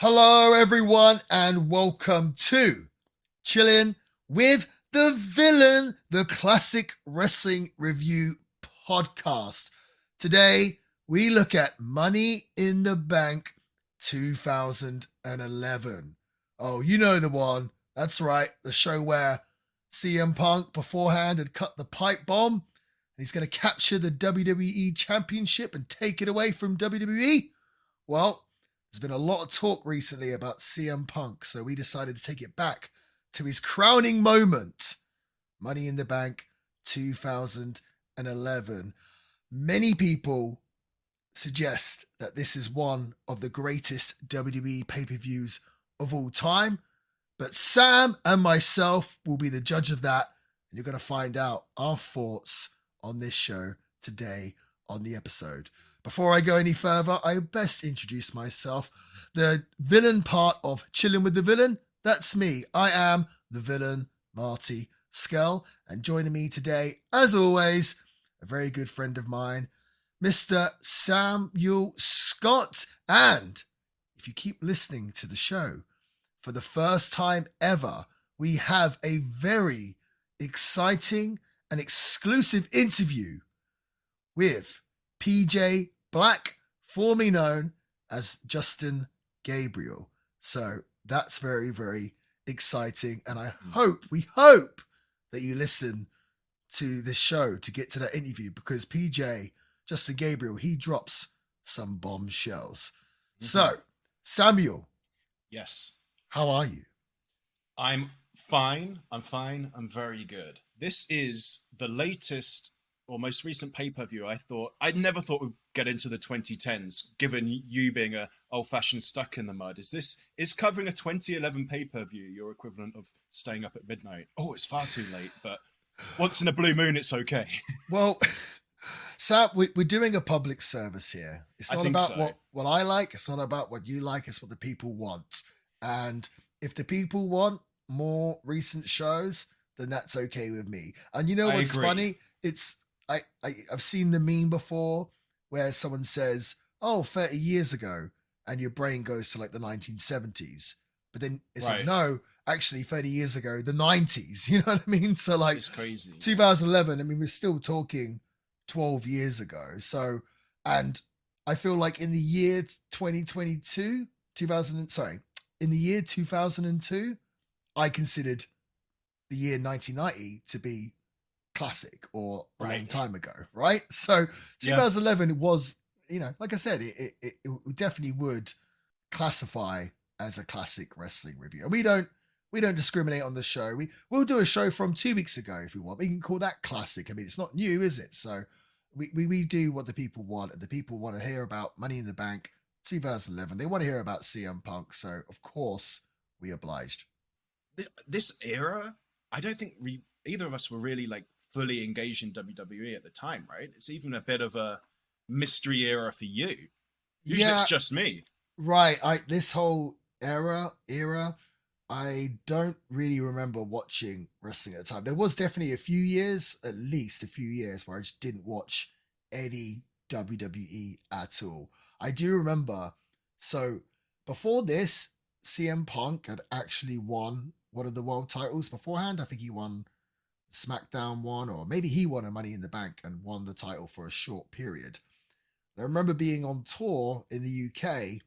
Hello, everyone, and welcome to Chillin with the Villain, the classic wrestling review podcast. Today, we look at Money in the Bank 2011. Oh, you know the one. That's right, the show where CM Punk beforehand had cut the pipe bomb, and he's going to capture the WWE Championship and take it away from WWE. Well, there's been a lot of talk recently about CM Punk, so we decided to take it back to his crowning moment, Money in the Bank 2011. Many people suggest that this is one of the greatest WWE pay-per-views of all time, but Sam and myself will be the judge of that, and you're going to find out our thoughts on this show today on the episode. Before I go any further, I best introduce myself. The villain part of Chillin with the Villain, that's me. I am the villain, Marty Skell. And joining me today, as always, a very good friend of mine, Mr. Samuel Scott. And if you keep listening to the show, for the first time ever, we have a very exciting and exclusive interview with PJ Black, formerly known as Justin Gabriel. So that's very, very exciting. And we hope that you listen to this show to get to that interview, because PJ, Justin Gabriel, he drops some bombshells. Mm-hmm. So, Samuel. Yes. How are you? I'm fine. I'm very good. This is the latest or most recent pay-per-view. I never thought we'd get into the 2010s, given you being a old-fashioned stuck in the mud. Is covering a 2011 pay-per-view your equivalent of staying up at midnight? Oh, it's far too late, but once in a blue moon, it's okay. Well, Sam, we're doing a public service here. It's not about what I like. It's not about what you like. It's what the people want. And if the people want more recent shows, then that's okay with me. And you know what's funny? I've seen the meme before where someone says, 30 years ago, and your brain goes to like the 1970s. But then it's like, no, actually 30 years ago, the 90s. You know what I mean? So like, it's crazy. 2011, I mean, we're still talking 12 years ago. So, and I feel like in the year 2022, in the year 2002, I considered the year 1990 to be classic or a long time ago, right? So 2011 was, like I said, it definitely would classify as a classic wrestling review. And we don't discriminate on the show. We'll do a show from 2 weeks ago if we want. We can call that classic. I mean, it's not new, is it? So we do what the people want, and the people want to hear about Money in the Bank 2011. They want to hear about CM Punk, so of course we obliged. This era, I don't think either of us were really like fully engaged in WWE at the time, right? It's even a bit of a mystery era for you. Usually it's just me. Right. This whole era, I don't really remember watching wrestling at the time. There was definitely at least a few years where I just didn't watch any WWE at all. I do remember, so before this, CM Punk had actually won one of the world titles beforehand. I think he won SmackDown one, or maybe he won a Money in the Bank and won the title for a short period. And I remember being on tour in the UK,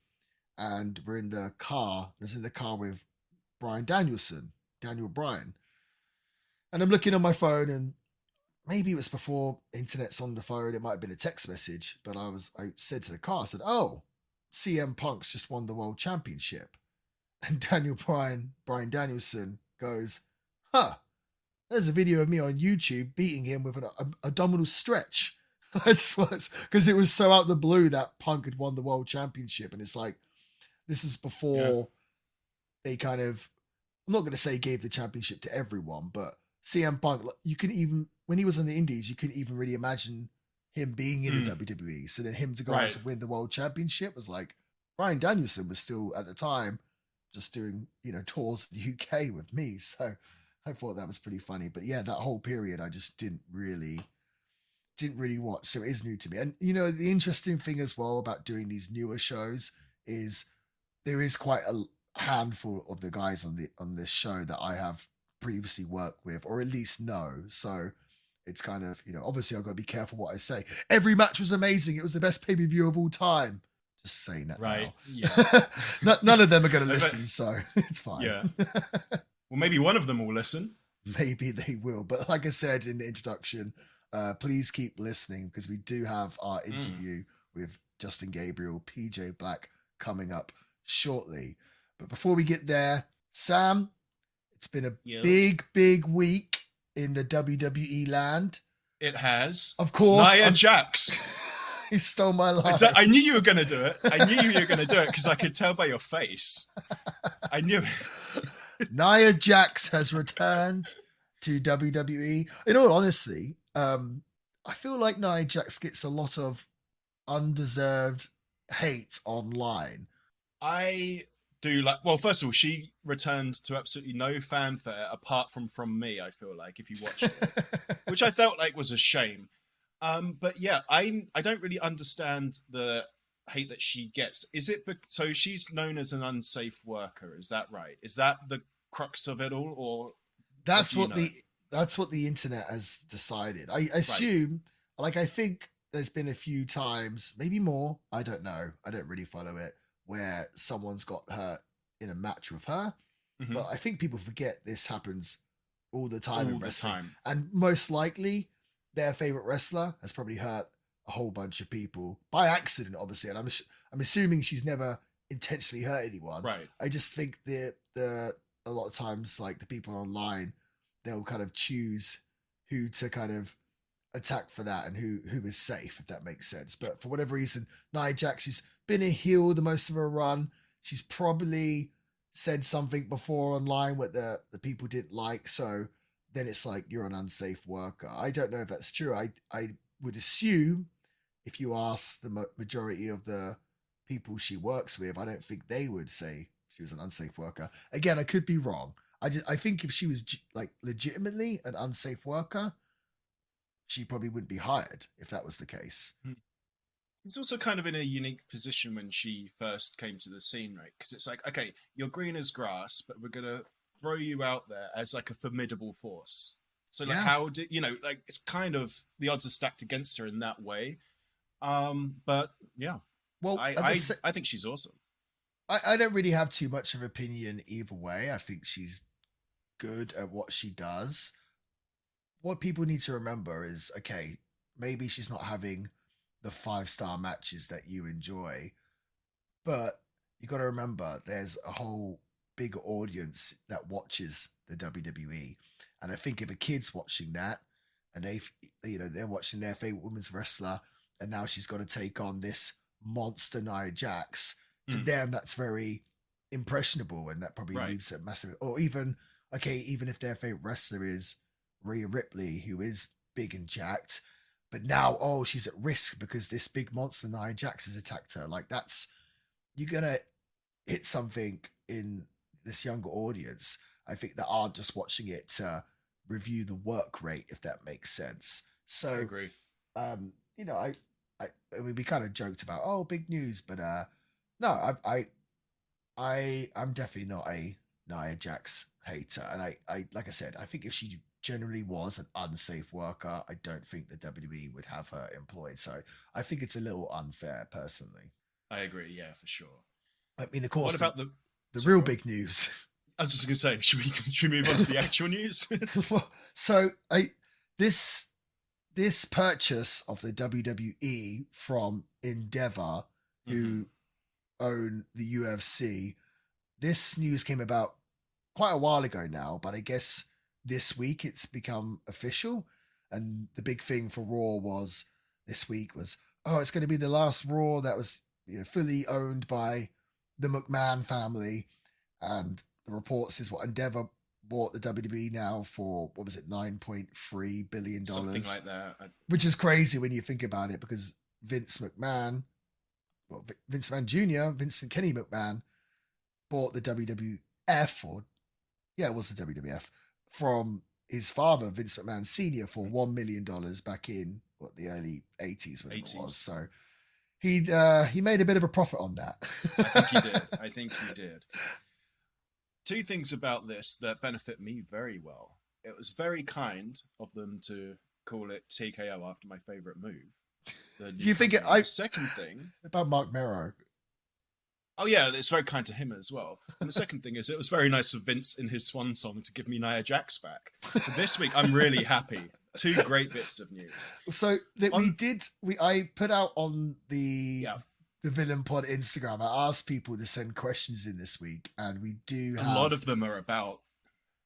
and we're in the car. I was in the car with Daniel Bryan. And I'm looking on my phone, and maybe it was before internet's on the phone. It might have been a text message, but I said to the car, I said, CM Punk's just won the world championship. And Brian Danielson goes, there's a video of me on YouTube beating him with an abdominal stretch. Because it was so out the blue that Punk had won the world championship. And it's like, this is before they kind of, I'm not going to say gave the championship to everyone, but CM Punk, you can even, when he was in the Indies, you couldn't even really imagine him being in the WWE. So then him to go on to win the world championship was like, Brian Danielson was still at the time just doing, tours in the UK with me. So I thought that was pretty funny. But yeah, that whole period I just didn't really watch. So it is new to me. And the interesting thing as well about doing these newer shows is there is quite a handful of the guys on this show that I have previously worked with, or at least know. So it's kind of, obviously I've got to be careful what I say. Every match was amazing. It was the best pay-per-view of all time. Just saying that Right. now. Yeah. None of them are going to I bet- listen, so it's fine. Yeah. Well, maybe one of them will listen. Maybe they will. But like I said in the introduction, please keep listening because we do have our interview with Justin Gabriel, PJ Black, coming up shortly. But before we get there, Sam, it's been a big week in the WWE land. It has. Of course. Nia Jax. He stole my line. I knew you were going to do it. I knew you were going to do it because I could tell by your face. I knew it. Nia Jax has returned to WWE. In all honesty, I feel like Nia Jax gets a lot of undeserved hate online. I do like. Well, first of all, she returned to absolutely no fanfare apart from me. I feel like if you watch it, which I felt like was a shame. But yeah, I don't really understand the hate that she gets. Is it so she's known as an unsafe worker? Is that right? Is that the crux of it all, or that's what the internet has decided? I assume, like, I think there's been a few times, maybe more. I don't know. I don't really follow it, where someone's got hurt in a match with her. Mm-hmm. But I think people forget this happens all the time in wrestling, and most likely their favorite wrestler has probably hurt a whole bunch of people by accident, obviously. And I'm assuming she's never intentionally hurt anyone. Right. I just think the a lot of times, like, the people online, they'll kind of choose who to kind of attack for that and who is safe, if that makes sense. But for whatever reason, Nia Jax has been a heel the most of her run. She's probably said something before online what the people didn't like, so then it's like, you're an unsafe worker. I don't know if that's true. I would assume if you ask the majority of the people she works with, I don't think they would say she was an unsafe worker. Again, I could be wrong. I think if she was like legitimately an unsafe worker, she probably wouldn't be hired if that was the case. It's also kind of in a unique position when she first came to the scene, right? Because it's like, okay, you're green as grass, but we're going to throw you out there as like a formidable force. So like, how did like, it's kind of, the odds are stacked against her in that way. But yeah, well, I think she's awesome. I don't really have too much of an opinion either way. I think she's good at what she does. What people need to remember is, okay, maybe she's not having the 5-star matches that you enjoy, but you got to remember there's a whole big audience that watches the WWE. And I think if a kid's watching that and they're watching their favorite women's wrestler, and now she's got to take on this monster Nia Jax, to them that's very impressionable, and that probably leaves a massive. Or even if their favorite wrestler is Rhea Ripley, who is big and jacked, but now she's at risk because this big monster Nia Jax has attacked her. Like, you're gonna hit something in this younger audience, I think, that aren't just watching it to review the work rate, if that makes sense. So I agree. We kind of joked about big news, but no, I'm definitely not a Nia Jax hater, and I like I said, I think if she generally was an unsafe worker, I don't think the WWE would have her employed. So I think it's a little unfair, personally. I agree, yeah, for sure. I mean, of course, what about the real big news? I was just going to say, should we move on to the actual news? Well, so this purchase of the WWE from Endeavor, who own the UFC, this news came about quite a while ago now, but I guess this week it's become official. And the big thing for Raw this week was, it's going to be the last Raw that was fully owned by the McMahon family. And the reports is what Endeavor bought the WWE now for, what was it, $9.3 billion? Something like that. Which is crazy when you think about it, because Vince McMahon Jr., Vincent Kenny McMahon, bought the WWF, it was the WWF, from his father, Vince McMahon Sr., for $1 million back in, the early 80s, whatever it was. So he made a bit of a profit on that. I think he did. I think he did. Two things about this that benefit me very well. It was very kind of them to call it TKO after my favorite move. The Do new you think company. The second thing, about Mark Merrow? oh yeah, it's very kind to him as well. And the second thing is, it was very nice of Vince in his swan song to give me Nia Jax back. So this week I'm really happy. Two great bits of news. So that I put out on Yeah, the Villain Pod Instagram. I asked people to send questions in this week, and we do a have lot of them are about.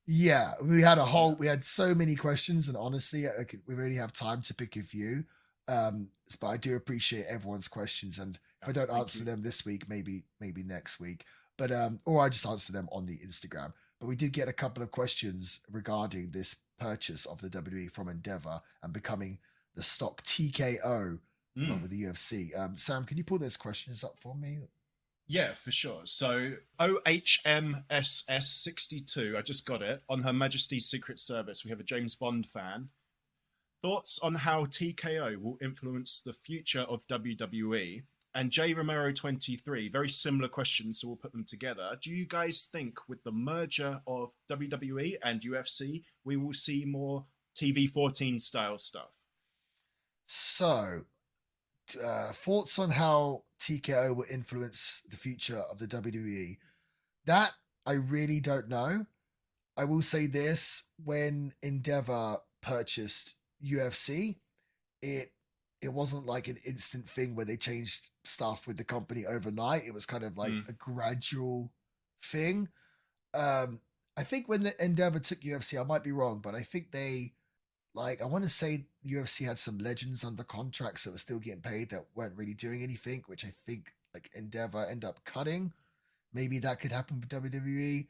yeah. We had so many questions, and honestly, we really have time to pick a few. But I do appreciate everyone's questions, and if I don't answer them this week, maybe next week. But or I just answer them on the Instagram. But we did get a couple of questions regarding this purchase of the WWE from Endeavor and becoming the stock TKO along with the UFC. Sam, can you pull those questions up for me? Yeah, for sure. So OHMSS62, I just got it, on Her Majesty's Secret Service. We have a James Bond fan. Thoughts on how TKO will influence the future of WWE? And J Romero 23, very similar questions, so we'll put them together. Do you guys think with the merger of WWE and UFC, we will see more TV 14 style stuff? So, thoughts on how TKO will influence the future of the WWE? That I really don't know. I will say this: when Endeavor purchased UFC, it it wasn't like an instant thing where they changed stuff with the company overnight. It was kind of like a gradual thing. Um, I think when the Endeavor took UFC, I might be wrong, but I think they like I want to say UFC had some legends under contracts that were still getting paid that weren't really doing anything, which I think like Endeavor end up cutting. Maybe that could happen with WWE.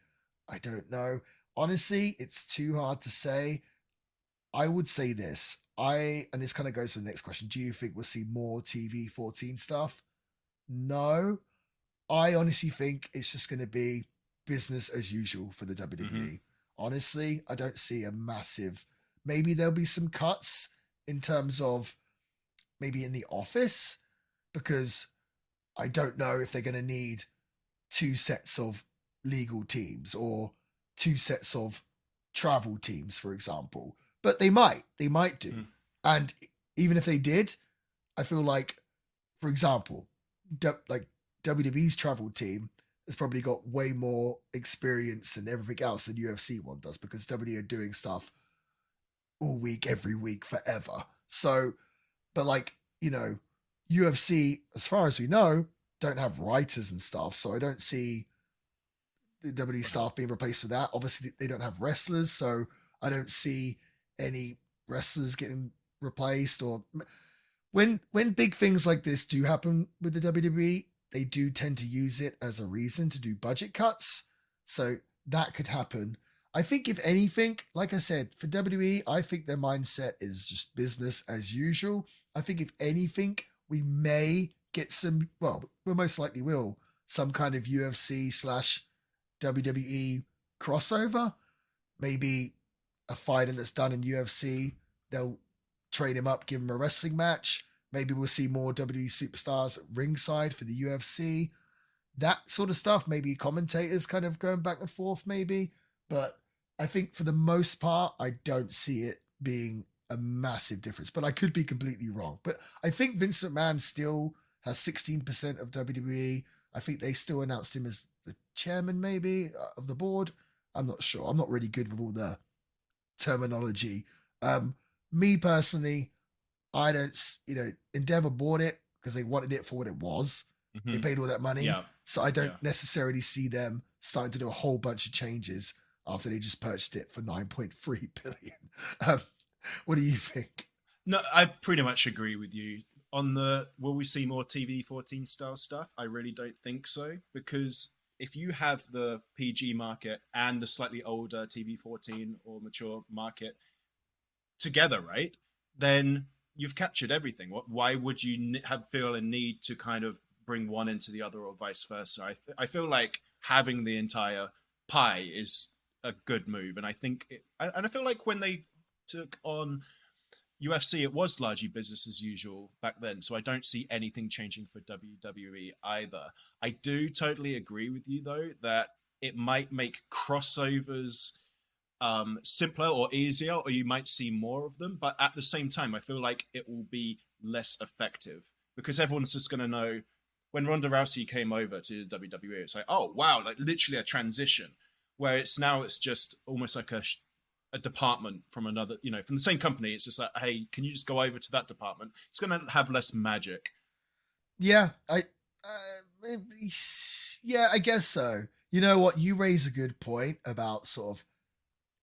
I don't know. Honestly, it's too hard to say. I would say this. And this kind of goes to the next question. Do you think we'll see more TV 14 stuff? No. I honestly think it's just going to be business as usual for the Mm-hmm. WWE. Honestly, I don't see a massive. Maybe there'll be some cuts in terms of maybe in the office because I don't know if they're going to need two sets of legal teams or two sets of travel teams, for example. But they might do. Mm-hmm. And even if they did, I feel like, for example, like WWE's travel team has probably got way more experience and everything else than UFC one does because WWE are doing stuff all week, every week, forever. So, but like, UFC, as far as we know, don't have writers and stuff. So I don't see the WWE Right. staff being replaced with that. Obviously, they don't have wrestlers. So I don't see any wrestlers getting replaced or when big things like this do happen with the WWE, they do tend to use it as a reason to do budget cuts. So that could happen. I think if anything, like I said, for WWE, I think their mindset is just business as usual. I think if anything, we may get some, well, we most likely will, some kind of UFC slash WWE crossover. Maybe a fighter that's done in UFC, they'll train him up, give him a wrestling match. Maybe we'll see more WWE superstars ringside for the UFC. That sort of stuff. Maybe commentators kind of going back and forth, maybe. But I think for the most part, I don't see it being a massive difference. But I could be completely wrong. But I think Vince McMahon still has 16% of WWE. I think they still announced him as the chairman, maybe, of the board. I'm not sure. I'm not really good with all the terminology. Me personally, I don't, Endeavor bought it because they wanted it for what it was. They Mm-hmm. paid all that money. Yeah. So I don't Yeah. necessarily see them starting to do a whole bunch of changes after they just purchased it for 9.3 billion. Um, what do you think? No, I pretty much agree with you. On the will we see more TV 14 style stuff? I really don't think so because if you have the PG market and the slightly older TV 14 or mature market together, right? Then you've captured everything. Why would you have feel a need to kind of bring one into the other or vice versa? I feel like having the entire pie is a good move, and I think and I feel like when they took on UFC, it was largely business as usual back then. So I don't see anything changing for WWE either. I do totally agree with you, though, that it might make crossovers simpler or easier, or you might see more of them. But at the same time, I feel like it will be less effective because everyone's just going to know when Ronda Rousey came over to WWE, it's like, oh, wow, like literally a transition where it's just almost like a department from another, from the same company. It's just like, hey, can you just go over to that department? It's going to have less magic. Yeah, yeah, I guess so. You know what? You raise a good point about sort of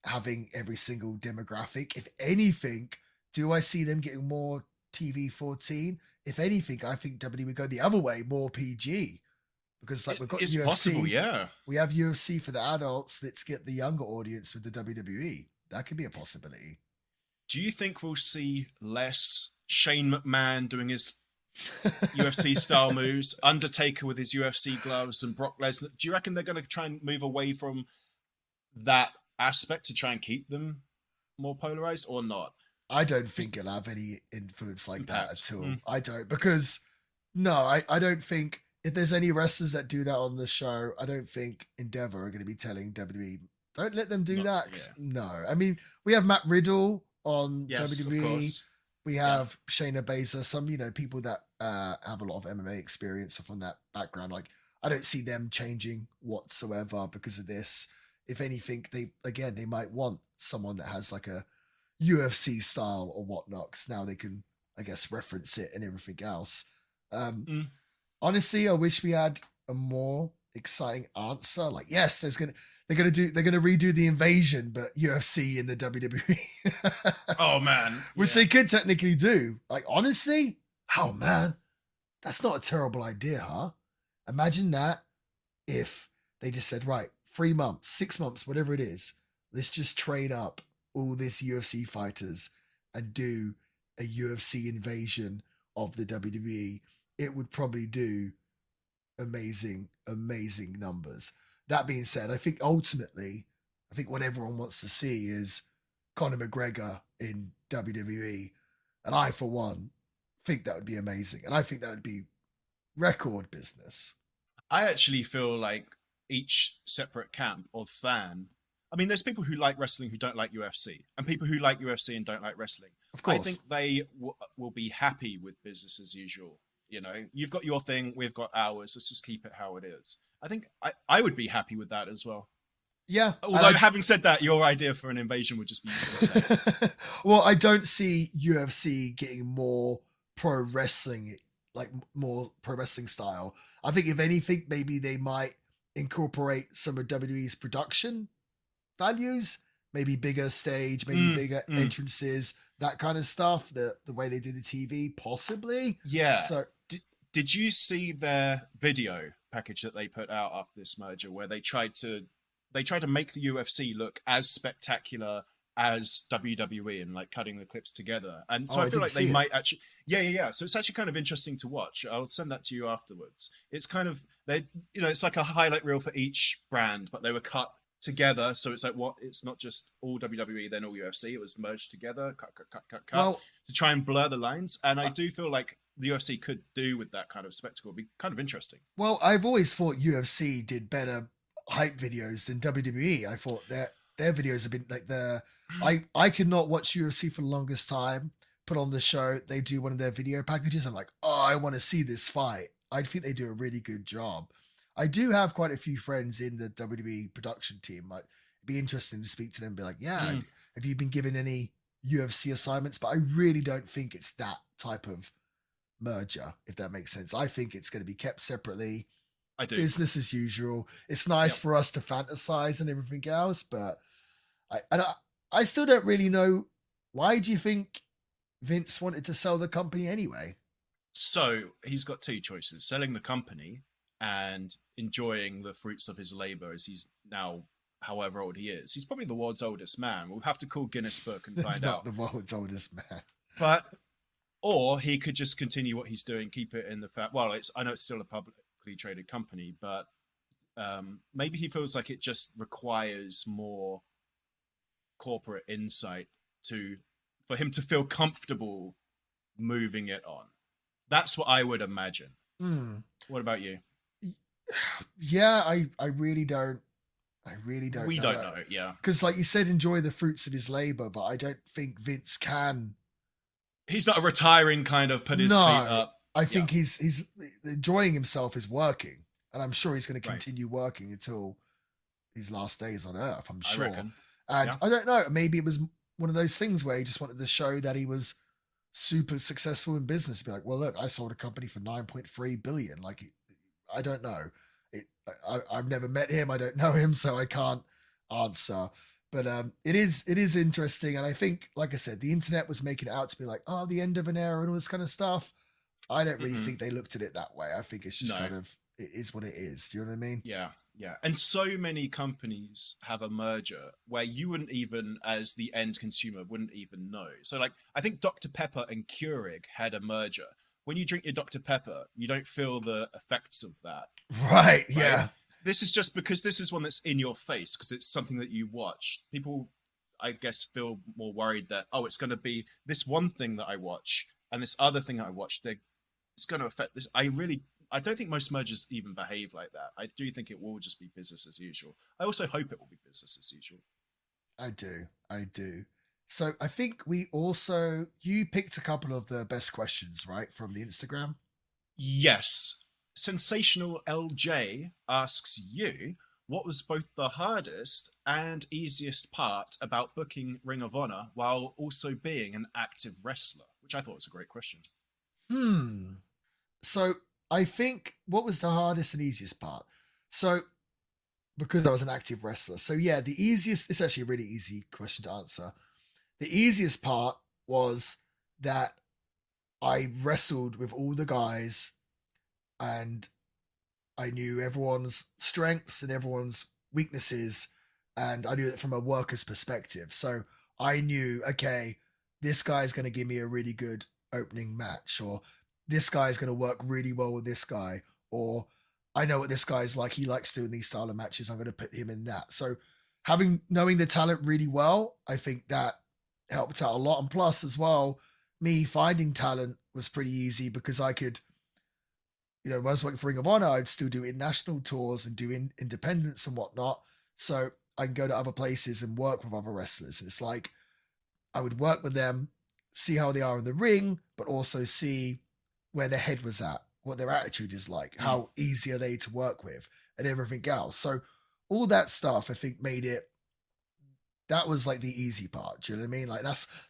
having every single demographic. If anything, do I see them getting more TV 14? If anything, I think WWE would go the other way, more PG. Because like we've got It's UFC, possible, yeah. we have UFC for the adults. Let's get the younger audience with the WWE. That could be a possibility. Do you think we'll see less Shane McMahon doing his UFC style moves, Undertaker with his UFC gloves, and Brock Lesnar? Do you reckon they're going to try and move away from that aspect to try and keep them more polarized, or not? I don't think it'll have any influence like that Impact. at all. I don't, because no, I don't think if there's any wrestlers that do that on the show, I don't think Endeavor are going to be telling WWE, don't let them do Not- that. yeah. No, I mean, we have Matt Riddle on Yes, of WWE. course. We have Shayna Baszler, some, people that have a lot of MMA experience from that background. Like, I don't see them changing whatsoever because of this. If anything, they might want someone that has like a UFC style or whatnot, because now they can, I guess, reference it and everything else. Honestly, I wish we had a more exciting answer. Like, yes, they're gonna redo the invasion, but UFC in the WWE. Oh man, Which they could technically do. Like, honestly, oh man, that's not a terrible idea, huh? Imagine that if they just said, right, 3 months, 6 months, whatever it is, let's just train up all these UFC fighters and do a UFC invasion of the WWE. It would probably do amazing, amazing numbers. That being said, I think ultimately, what everyone wants to see is Conor McGregor in WWE. And I, for one, think that would be amazing. And I think that would be record business. I actually feel like each separate camp or fan. I mean, there's people who like wrestling who don't like UFC, and people who like UFC and don't like wrestling. Of course. I think they will be happy with business as usual. You've got your thing, we've got ours. Let's just keep it how it is. I think I would be happy with that as well. Yeah. Although, having said that, your idea for an invasion would just be insane. Well, I don't see UFC getting more pro wrestling, like more pro wrestling style. I think if anything, maybe they might incorporate some of WWE's production values, maybe bigger stage, maybe bigger entrances, that kind of stuff. The way they do the TV, possibly. Yeah. So, did you see their video package that they put out after this merger, where they tried to make the UFC look as spectacular as WWE and like cutting the clips together? And so I feel like they might actually, yeah. So it's actually kind of interesting to watch. I'll send that to you afterwards. It's kind of it's like a highlight reel for each brand, but they were cut together. So it's like it's not just all WWE then all UFC. It was merged together, cut well, to try and blur the lines. And I do feel like the UFC could do with that kind of spectacle. It'd be kind of interesting. Well, I've always thought UFC did better hype videos than WWE. I thought their videos have been like I could not watch UFC for the longest time. Put on the show, they do one of their video packages. I'm like, oh, I want to see this fight. I think they do a really good job. I do have quite a few friends in the WWE production team. Like, it'd be interesting to speak to them and be like, yeah, have you been given any UFC assignments? But I really don't think it's that type of merger, if that makes sense. I think it's going to be kept separately. I do. Business as usual. It's nice for us to fantasize and everything else, but I still don't really know, why do you think Vince wanted to sell the company anyway? So he's got two choices: selling the company and enjoying the fruits of his labor, as he's now, however old he is. He's probably the world's oldest man. We'll have to call Guinness Book and find out. The world's oldest man. But or he could just continue what he's doing, keep it in the fact. Well, I know it's still a publicly traded company, but maybe he feels like it just requires more corporate insight to for him to feel comfortable moving it on. That's what I would imagine. Hmm. What about you? Yeah, I really don't. I really don't We know. don't know. Yeah, Because, like you said, enjoy the fruits of his labor, but I don't think Vince can. he's not a retiring kind of put his feet No, up. I Yeah, think he's enjoying himself is working, and I'm sure he's going to right. continue working until his last days on Earth. I'm I sure, reckon. and Yeah. I don't know. Maybe it was one of those things where he just wanted to show that he was super successful in business. Be like, well, look, I sold a company for 9.3 billion. Like, I don't know. I've never met him. I don't know him, so I can't answer. But it is interesting, and I think, like I said, the internet was making it out to be like, oh, the end of an era and all this kind of stuff. I don't really Mm-mm. think they looked at it that way. I think it's just No. kind of it is what it is. Do you know what I mean? Yeah, yeah. And so many companies have a merger where you wouldn't even, as the end consumer, wouldn't even know. So, like, I think Dr. Pepper and Keurig had a merger. When you drink your Dr. Pepper, you don't feel the effects of that, Right. right? Yeah. This is just because this is one that's in your face because it's something that you watch. People, I guess, feel more worried that, oh, it's going to be this one thing that I watch and this other thing I watch. It's going to affect this. I don't think most mergers even behave like that. I do think it will just be business as usual. I also hope it will be business as usual. I do. I do. So I think we also you picked a couple of the best questions, right, from the Instagram. Yes. Sensational LJ asks you, what was both the hardest and easiest part about booking Ring of Honor while also being an active wrestler? Which I thought was a great question. Hmm. So I think what was the hardest and easiest part? So because I was an active wrestler. So yeah, the easiest. It's actually a really easy question to answer. The easiest part was that I wrestled with all the guys and I knew everyone's strengths and everyone's weaknesses, and I knew it from a worker's perspective. So I knew, okay, this guy's going to give me a really good opening match, or this guy's going to work really well with this guy, or I know what this guy's like. He likes doing these style of matches. I'm going to put him in that. So knowing the talent really well, I think that helped out a lot. And plus, as well, me finding talent was pretty easy because I could when I was working for Ring of Honor, I'd still do international tours and do independence and whatnot. So I can go to other places and work with other wrestlers. And it's like I would work with them, see how they are in the ring, but also see where their head was at, what their attitude is like, Mm. how easy are they to work with, and everything else. So all that stuff, I think, made it. That was like the easy part. Do you know what I mean? Like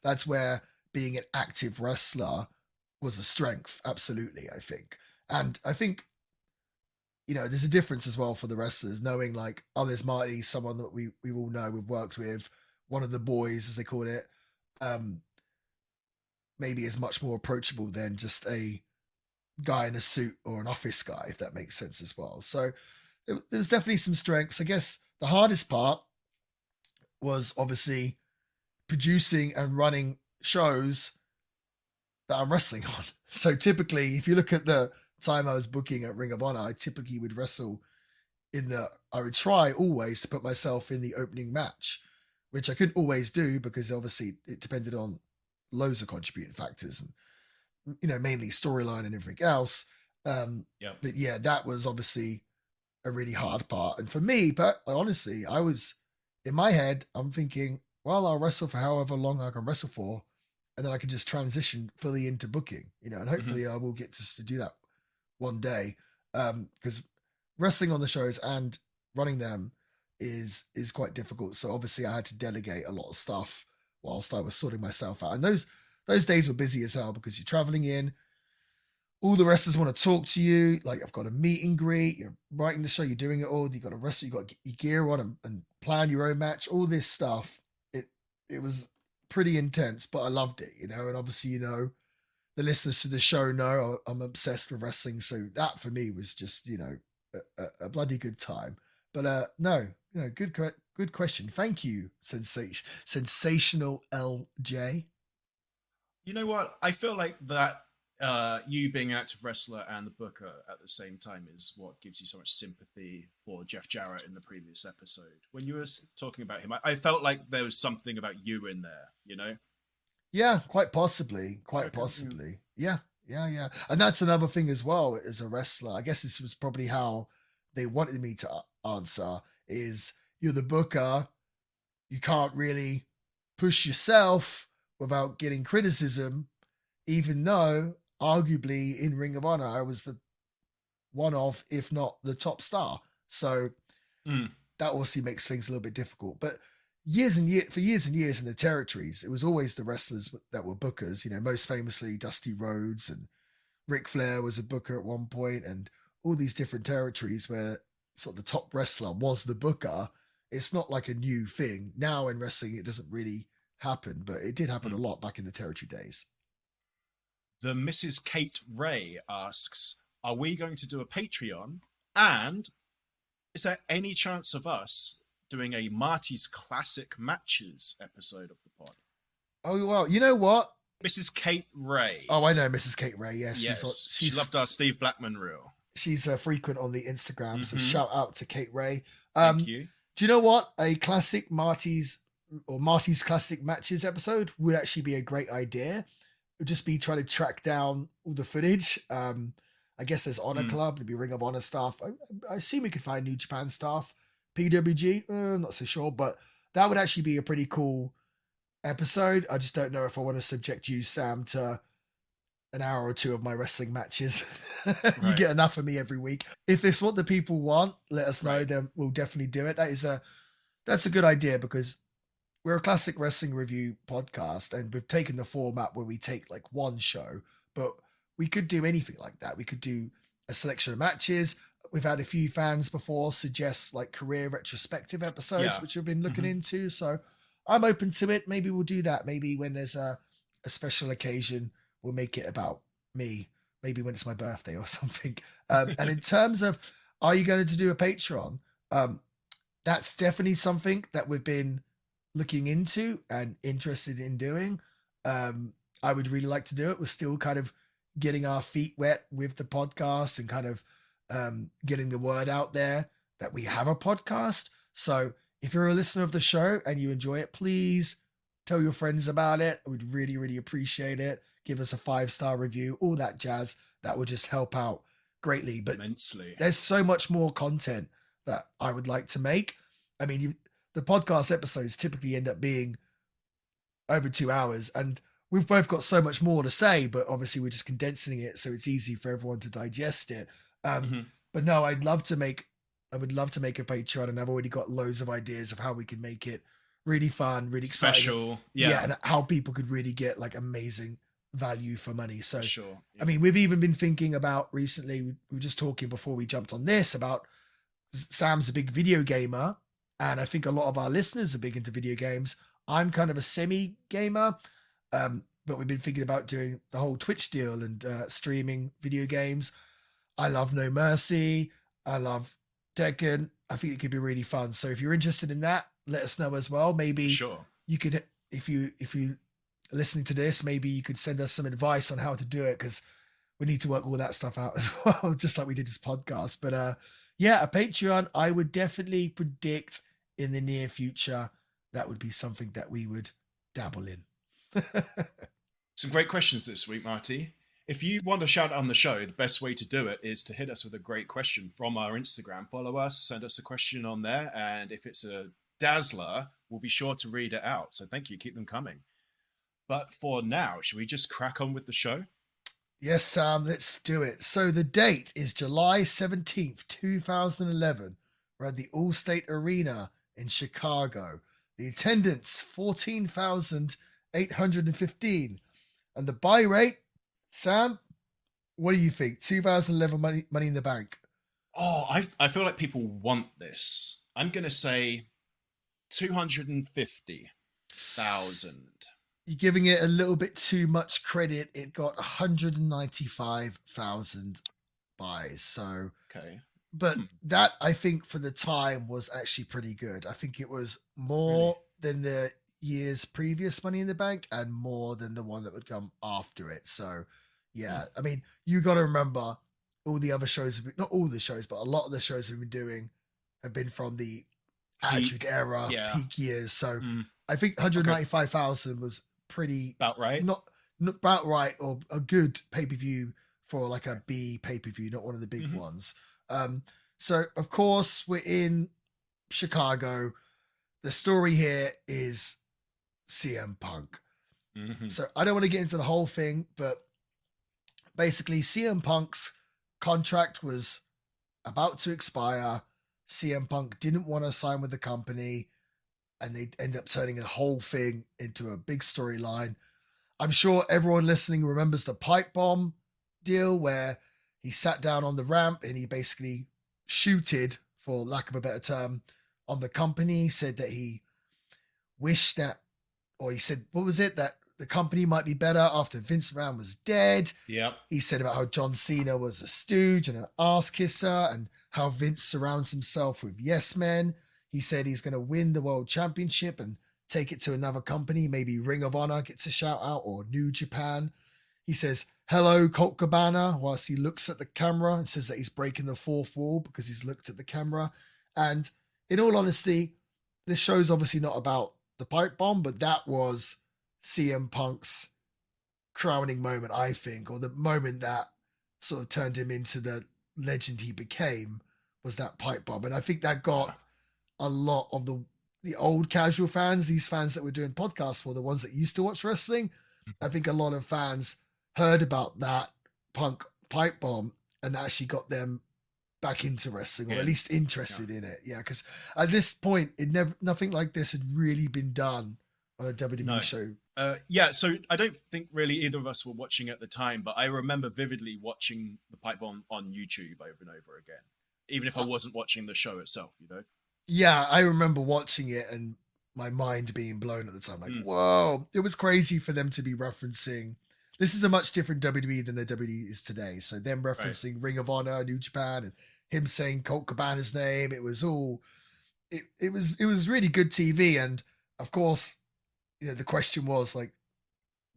that's where being an active wrestler was a strength. Absolutely, I think. And I think there's a difference as well for the wrestlers knowing like, oh, there's Marty, someone that we all know, we've worked with, one of the boys, as they call it, um, maybe is much more approachable than just a guy in a suit or an office guy, if that makes sense as well. So there was definitely some strengths. I guess the hardest part was obviously producing and running shows that I'm wrestling on. So typically, if you look at the time I was booking at Ring of Honor, I typically would wrestle I would try always to put myself in the opening match, which I couldn't always do because obviously it depended on loads of contributing factors and, mainly storyline and everything else. Yeah. But yeah, that was obviously a really hard part. And for me, but honestly, I was in my head, I'm thinking, well, I'll wrestle for however long I can wrestle for, and then I can just transition fully into booking, and Hmm. hopefully I will get to do that one day. Because wrestling on the shows and running them is quite difficult. So obviously I had to delegate a lot of stuff whilst I was sorting myself out. And those days were busy as hell because you're traveling in, all the wrestlers want to talk to you. Like I've got a meet and greet. You're writing the show. You're doing it all. You got to wrestle. You got to get your gear on and plan your own match. All this stuff. It was pretty intense, but I loved it. And obviously the listeners to the show know I'm obsessed with wrestling. So that for me was just a bloody good time. But no, good question. Thank you, sensational LJ. You know what? I feel like that you being an active wrestler and the booker at the same time is what gives you so much sympathy for Jeff Jarrett in the previous episode. When you were talking about him, I felt like there was something about you in there, you know? Yeah, quite possibly. I Quite reckon, yeah. possibly. Yeah. Yeah. Yeah. And that's another thing as well as a wrestler. I guess this was probably how they wanted me to answer is you're the booker. You can't really push yourself without getting criticism, even though arguably in Ring of Honor, I was the one of, if not the top star. So Mm. that obviously makes things a little bit difficult. But years and years in the territories, it was always the wrestlers that were bookers. You know, most famously Dusty Rhodes and Ric Flair was a booker at one point, and all these different territories where sort of the top wrestler was the booker. It's not like a new thing now in wrestling. It doesn't really happen, but it did happen a Mm. lot back in the territory days. The Mrs. Kate Ray asks, are we going to do a Patreon? And is there any chance of us doing a Marty's Classic Matches episode of the pod? Oh well, you know what? Mrs. Kate Ray. Oh, I know Mrs. Kate Ray. Yes, Yes, she she's loved our Steve Blackman reel. she's frequent on the Instagram. So Mhm. shout out to Kate Ray. Thank you. Do you know what? A classic Marty's classic matches episode would actually be a great idea. It would just be trying to track down all the footage. I guess there's Honor Club, there'd be Ring of Honor stuff. I assume we could find New Japan stuff. PWG, not so sure, but that would actually be a pretty cool episode. I just don't know if I want to subject you, Sam, to an hour or two of my wrestling matches. You Right. get enough of me every week. If it's what the people want, let us know. Right. Then we'll definitely do it. That's a good idea because we're a classic wrestling review podcast, and we've taken the format where we take like one show, but we could do anything like that. We could do a selection of matches. We've had a few fans before suggest like career retrospective episodes, Yeah. which we've been looking Mhm. into. So I'm open to it. Maybe we'll do that. Maybe when there's a special occasion, we'll make it about me. Maybe when it's my birthday or something. And in terms of, are you going to do a Patreon? That's definitely something that we've been looking into and interested in doing. I would really like to do it. We're still kind of getting our feet wet with the podcast and kind of getting the word out there that we have a podcast. So if you're a listener of the show and you enjoy it, please tell your friends about it. We'd really, really appreciate it. Give us a 5-star review, all that jazz. That would just help out greatly. But Immensely. there's so much more content that I would like to make. I mean, the podcast episodes typically end up being over 2 hours, and we've both got so much more to say, but obviously we're just condensing it so it's easy for everyone to digest it. Mhm. But no, I would love to make a Patreon, and I've already got loads of ideas of how we can make it really fun, really exciting. Special. Yeah. And how people could really get like amazing value for money. So, Sure. I mean, we've even been thinking about recently, we were just talking before we jumped on this about Sam's a big video gamer, and I think a lot of our listeners are big into video games. I'm kind of a semi gamer, but we've been thinking about doing the whole Twitch deal and streaming video games. I love No Mercy. I love Tekken. I think it could be really fun. So if you're interested in that, let us know as well. Maybe Sure. you could, if you are listening to this, maybe you could send us some advice on how to do it, because we need to work all that stuff out as well, just like we did this podcast. But yeah, a Patreon, I would definitely predict in the near future that would be something that we would dabble in. Some great questions this week, Marty. If you want to shout out on the show, the best way to do it is to hit us with a great question from our Instagram. Follow us, send us a question on there, and if it's a dazzler, we'll be sure to read it out. So thank you. Keep them coming. But for now, should we just crack on with the show? Yes, Sam, let's do it. So the date is July 17th, 2011. We're at the Allstate Arena in Chicago. The attendance, 14,815. And the buy rate, Sam, what do you think? 2011 money in the Bank. Oh, I feel like people want this. I'm going to say 250,000. You're giving it a little bit too much credit. It got 195,000 buys. So, Okay. but that I think for the time was actually pretty good. I think it was more than the year's previous Money in the Bank and more than the one that would come after it. So, yeah, I mean, you got to remember all the other shows, not all the shows, but a lot of the shows we've been doing have been from the Attitude Era, yeah. peak years. So I think 195,000 was pretty About right. not about right, or a good pay-per-view for like a B pay-per-view, not one of the big Mhm. ones. So of course we're in Chicago. The story here is CM Punk. Mhm. So I don't want to get into the whole thing, but basically CM Punk's contract was about to expire. CM Punk didn't want to sign with the company, and they end up turning the whole thing into a big storyline. I'm sure everyone listening remembers the pipe bomb deal where he sat down on the ramp and he basically shooted, for lack of a better term, on the company. Said that he wished that, or he said, what was it, that the company might be better after Vince McMahon was dead. Yep. He said about how John Cena was a stooge and an ass kisser, and how Vince surrounds himself with yes men. He said he's going to win the world championship and take it to another company, maybe Ring of Honor gets a shout out, or New Japan. He says, hello, Colt Cabana, whilst he looks at the camera and says that he's breaking the fourth wall because he's looked at the camera. And in all honesty, this show's obviously not about the pipe bomb, but that was CM Punk's crowning moment, I think, or the moment that sort of turned him into the legend he became, was that pipe bomb. And I think that got a lot of the old casual fans, these fans that were doing podcasts for, the ones that used to watch wrestling. I think a lot of fans heard about that Punk pipe bomb, and that actually got them back into wrestling, or at least interested in it. Yeah, because at this point, nothing like this had really been done on a WWE show. Yeah, so I don't think really either of us were watching at the time, but I remember vividly watching the pipe bomb on YouTube over and over again, even if I wasn't watching the show itself, you know? Yeah, I remember watching it and my mind being blown at the time. Like, whoa, it was crazy for them to be referencing. This is a much different WWE than the WWE is today. So them referencing Ring of Honor, New Japan, and him saying Colt Cabana's name. It was all, it was really good TV. And of course, you know, the question was like,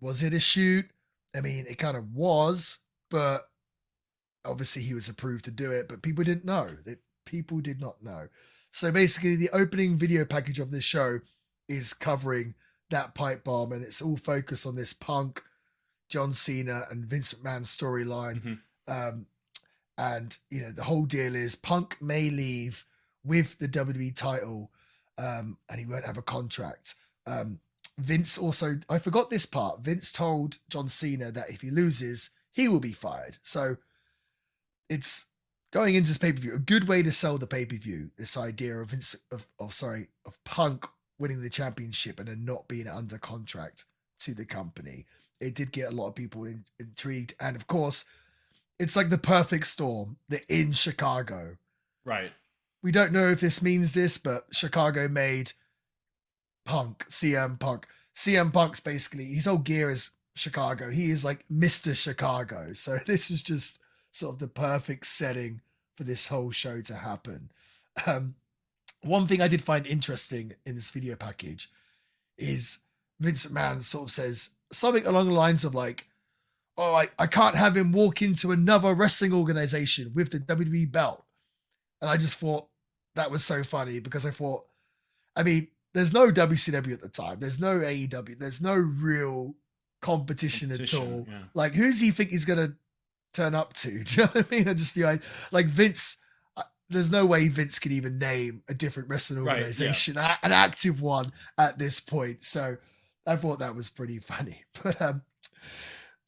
was it a shoot? I mean, it kind of was, but obviously he was approved to do it, but people didn't know. People did not know. So basically, the opening video package of this show is covering that pipe bomb, and it's all focused on this Punk, John Cena, and Vince McMahon storyline. And you know, the whole deal is Punk may leave with the WWE title, and he won't have a contract. Vince also, I forgot this part. Vince told John Cena that if he loses, he will be fired. So it's going into this pay-per-view, a good way to sell the pay-per-view, this idea of Vince, of Punk winning the championship and then not being under contract to the company. It did get a lot of people intrigued. And of course, it's like the perfect storm. They're in Chicago. Right. We don't know if this means this, but Chicago made Punk, CM Punk. CM Punk's basically, his whole gear is Chicago. He is like Mr. Chicago. So this was just sort of the perfect setting for this whole show to happen. One thing I did find interesting in this video package is Vince McMahon sort of says something along the lines of like, oh, I can't have him walk into another wrestling organization with the WWE belt. And I just thought that was so funny, because I thought, I mean, there's no WCW at the time. There's no AEW. There's no real competition at all. Yeah. Like, who's he think he's going to turn up to? Do you know what I mean? I just, like Vince, there's no way Vince could even name a different wrestling organization, an active one at this point. So I thought that was pretty funny. But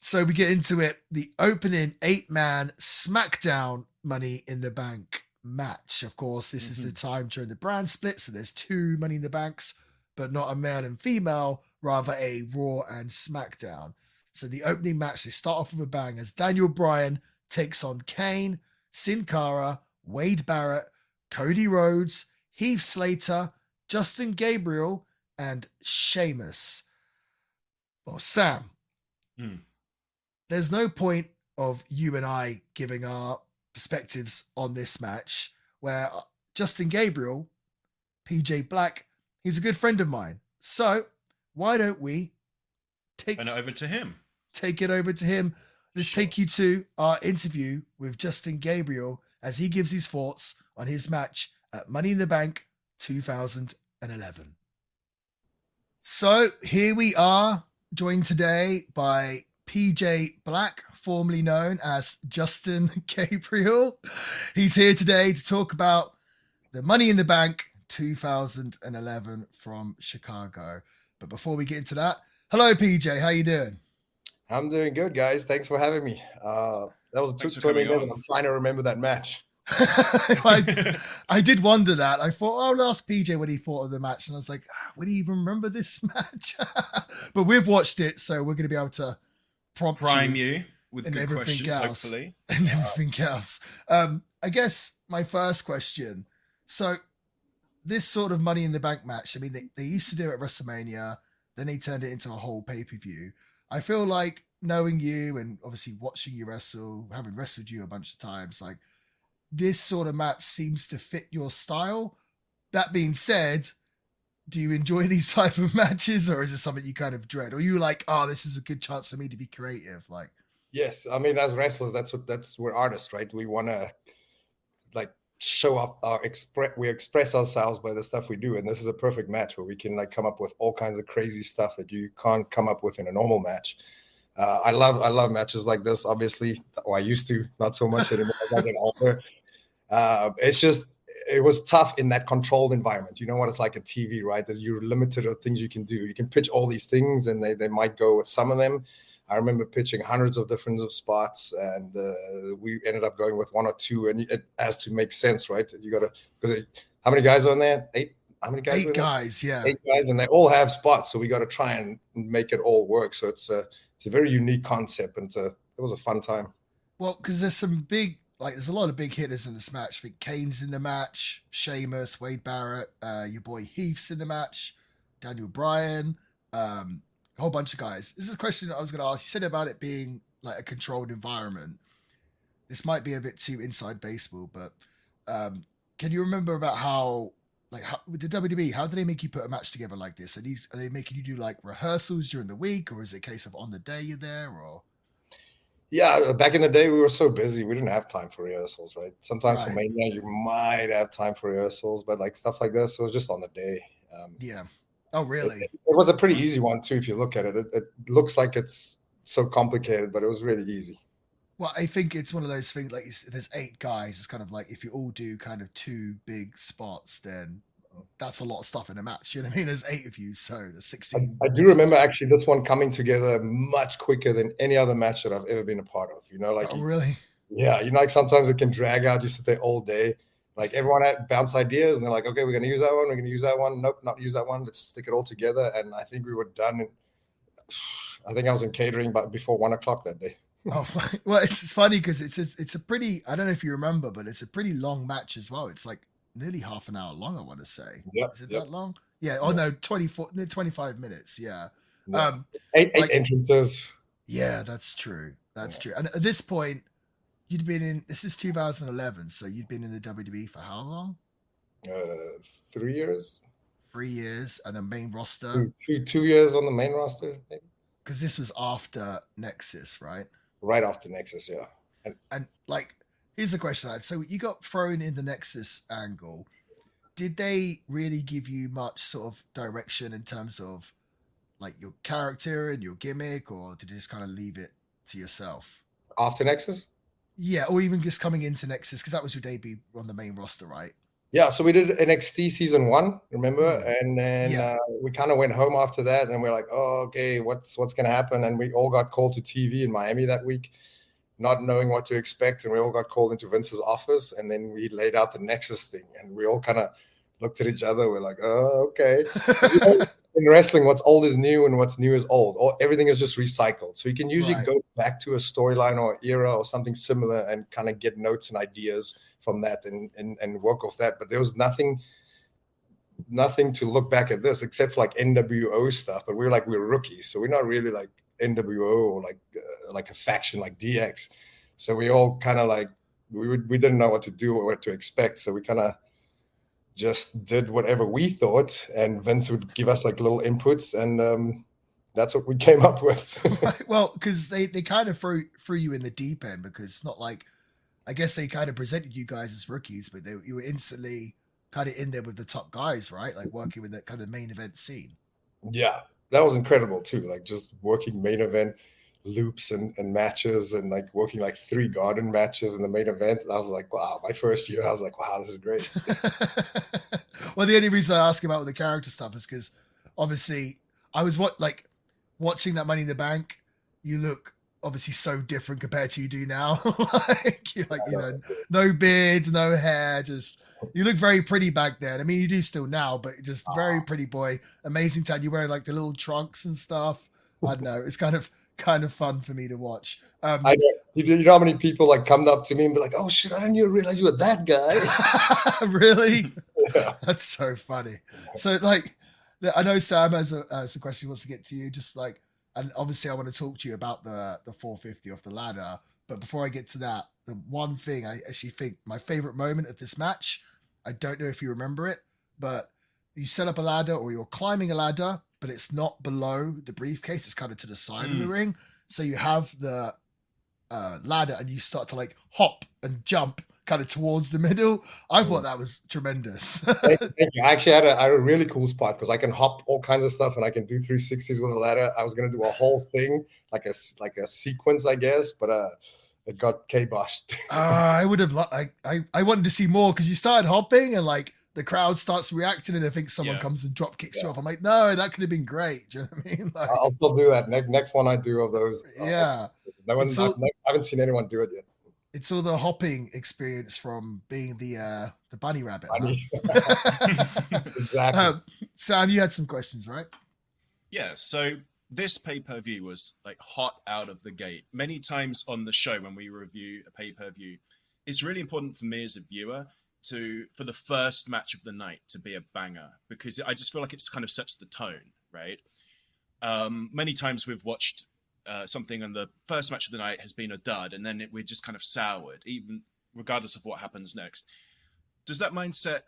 so we get into it. The opening 8-man SmackDown Money in the Bank match. Of course, this is the time during the brand split, so there's 2 Money in the Banks, but not a male and female, rather a Raw and SmackDown. So the opening match, they start off with a bang as Daniel Bryan takes on Kane, Sin Cara, Wade Barrett, Cody Rhodes, Heath Slater, Justin Gabriel, and Sheamus. Well, Sam, there's no point of you and I giving our perspectives on this match, where Justin Gabriel, PJ Black, he's a good friend of mine. So why don't we take it over to him? Let's take you to our interview with Justin Gabriel as he gives his thoughts on his match at Money in the Bank 2011. So here we are joined today by PJ Black, formerly known as Justin Gabriel. He's here today to talk about the Money in the Bank 2011 from Chicago. But before we get into that, hello PJ, how you doing? I'm doing good, guys. Thanks for having me. That was Thanks for coming 2011. on. I'm trying to remember that match. I did wonder that. I thought, oh, I'll ask PJ what he thought of the match. And I was like, would he even remember this match? But we've watched it, so we're going to be able to prompt Prime you with and good everything questions, else. hopefully. And everything else. I guess my first question. So this sort of Money in the Bank match, I mean, they used to do it at WrestleMania, then they turned it into a whole pay-per-view. I feel like knowing you and obviously watching you wrestle, having wrestled you a bunch of times, like this sort of match seems to fit your style. That being said, do you enjoy these type of matches, or is it something you kind of dread? Or are you like, oh, this is a good chance for me to be creative? Like, Yes, I mean, as wrestlers, we're artists, right? We want to like show off we express ourselves by the stuff we do, and this is a perfect match where we can like come up with all kinds of crazy stuff that you can't come up with in a normal match. I love matches like this. Obviously, or I used to, not so much anymore as I get older. It was tough in that controlled environment. You know what it's like at TV, right? That you're limited of things you can do. You can pitch all these things, and they might go with some of them. I remember pitching hundreds of different spots, and we ended up going with one or two, and it has to make sense, right? You got to, because how many guys are on there? Eight. How many guys? Eight guys, yeah. 8 guys, and they all have spots, so we got to try and make it all work. So it's a very unique concept, and it was a fun time. Well, because there's a lot of big hitters in this match. I think Kane's in the match, Sheamus, Wade Barrett, your boy Heath's in the match, Daniel Bryan, a whole bunch of guys. This is a question that I was going to ask. You said about it being like a controlled environment. This might be a bit too inside baseball, but can you remember about with the WWE, how do they make you put a match together like this? Are they making you do like rehearsals during the week, or is it a case of on the day you're there, or? Yeah, back in the day, we were so busy, we didn't have time for rehearsals, right? Sometimes for Right. Mania, you might have time for rehearsals, but like stuff like this, it was just on the day. Yeah. Oh, really? It was a pretty easy one too, if you look at it. It looks like it's so complicated, but it was really easy. Well, I think it's one of those things like there's 8 guys. It's kind of like if you all do kind of 2 big spots, then that's a lot of stuff in a match. You know what I mean? There's 8 of you, so there's 16. I do remember actually this one coming together much quicker than any other match that I've ever been a part of. You know, like Oh, really? yeah, like sometimes it can drag out. You sit there all day. Like everyone had bounce ideas, and they're like, "Okay, we're going to use that one. We're going to use that one. Nope, not use that one. Let's stick it all together." And I think we were done. I think I was in catering, but before 1 o'clock that day. Oh, well, it's funny because it's a pretty. I don't know if you remember, but it's a pretty long match as well. It's like nearly half an hour long. I want to say. Yep, Is it yep. that long? Yeah. Oh no, 25 minutes. Yeah. Yeah. Eight entrances. Yeah, that's true. That's true. And at this point, you'd been in. This is 2011, so you'd been in the WWE for how long? 3 years. 3 years, and the main roster. 2 years on the main roster, maybe. Because this was after Nexus, right? Right after Nexus, yeah. And like, here's the question I had. So you got thrown in the Nexus angle. Did they really give you much sort of direction in terms of like your character and your gimmick, or did you just kind of leave it to yourself? After Nexus? Yeah, or even just coming into Nexus, because that was your debut on the main roster, right? Yeah, so we did NXT season 1, remember? And then Yeah. we kind of went home after that, and we're like, oh, okay, what's going to happen? And we all got called to TV in Miami that week, not knowing what to expect. And we all got called into Vince's office, and then we laid out the Nexus thing. And we all kind of looked at each other. We're like, oh, okay. In wrestling, what's old is new, and what's new is old. Everything is just recycled. So you can usually go back to a storyline or era or something similar and kind of get notes and ideas from that and work off that. But there was nothing to look back at this except for like NWO stuff. But we're rookies, so we're not really like NWO or like a faction like DX. So we all kind of like we didn't know what to do or what to expect. So we kind of just did whatever we thought, and Vince would give us like little inputs, and that's what we came up with. Right. Well, because they kind of threw you in the deep end, because it's not like, I guess they kind of presented you guys as rookies, but you were instantly kind of in there with the top guys, right? Like working with that kind of main event scene. Yeah. that was incredible too. Like just working main event loops and matches, and like working like 3 garden matches in the main event. I was like, wow, my first year, I was like, wow, this is great. Well, the only reason I ask about the character stuff is because obviously I was watching that Money in the Bank. You look obviously so different compared to you do now. Like you're like, you know, no beard, no hair, just you look very pretty back then. I mean, you do still now, but just very pretty boy. Amazing time. You're wearing like the little trunks and stuff. I don't know. It's kind of fun for me to watch. I know. You know how many people like come up to me and be like, "Oh shit, I didn't even realize you were that guy." Really? Yeah. That's so funny. So like, I know Sam has a question he wants to get to you. Just like, and obviously I want to talk to you about the 450 off the ladder. But before I get to that, the one thing I actually think my favorite moment of this match, I don't know if you remember it, but you set up a ladder or you're climbing a ladder, but it's not below the briefcase. It's kind of to the side of the ring. So you have the ladder and you start to like hop and jump kind of towards the middle. I thought that was tremendous. Thank you. I actually had a really cool spot because I can hop all kinds of stuff and I can do 360s with a ladder. I was going to do a whole thing, like a sequence, I guess, but it got kiboshed. I would have I wanted to see more because you started hopping and like the crowd starts reacting and I think someone comes and drop kicks you off. I'm like, no, that could have been great. Do you know what I mean? Like, I'll still do that. Next one I do of those. Yeah. I haven't seen anyone do it yet. It's all the hopping experience from being the bunny rabbit. Huh? Exactly. Sam, you had some questions, right? Yeah, so this pay-per-view was like hot out of the gate. Many times on the show when we review a pay-per-view, it's really important for me as a viewer for the first match of the night to be a banger, because I just feel like it kind of sets the tone, right? Many times we've watched something and the first match of the night has been a dud, and then we're just kind of soured, even regardless of what happens next. Does that mindset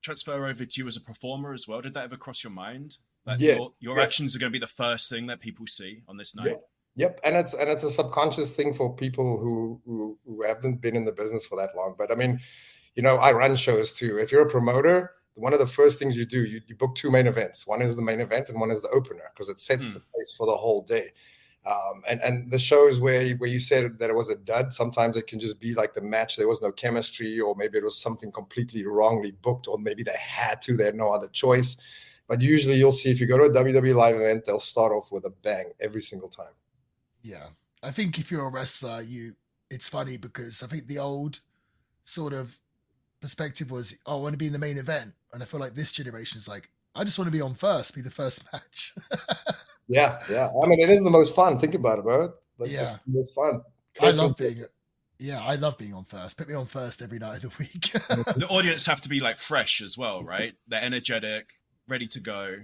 transfer over to you as a performer as well? Did that ever cross your mind? That your actions are going to be the first thing that people see on this night? Yep. And it's a subconscious thing for people who haven't been in the business for that long. But I mean, you know, I run shows too. If you're a promoter, one of the first things you do, you book 2 main events. One is the main event and one is the opener, because it sets the pace for the whole day. And the shows where you said that it was a dud, sometimes it can just be like the match, there was no chemistry, or maybe it was something completely wrongly booked, or maybe they had no other choice. But usually you'll see if you go to a WWE live event, they'll start off with a bang every single time. Yeah. I think if you're a wrestler, it's funny because I think the old sort of perspective was, I want to be in the main event. And I feel like this generation is like, I just want to be on first, be the first match. Yeah. I mean, it is the most fun. Think about it, bro. Like, it's the most fun. I love being on first. Put me on first every night of the week. The audience have to be like fresh as well, right? They're energetic, ready to go.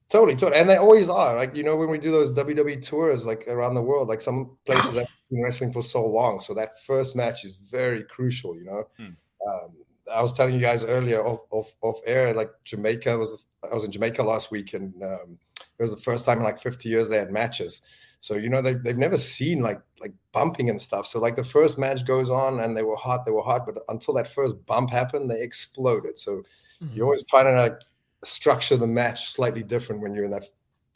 Totally. And they always are. Like, you know, when we do those WWE tours, like around the world, like some places have been wrestling for so long. So that first match is very crucial, you know. I was telling you guys earlier off air, like I was in Jamaica last week, and it was the first time in like 50 years they had matches. So, you know, they've never seen like bumping and stuff. So like the first match goes on and they were hot, but until that first bump happened, they exploded. So you're always trying to like structure the match slightly different when you're in that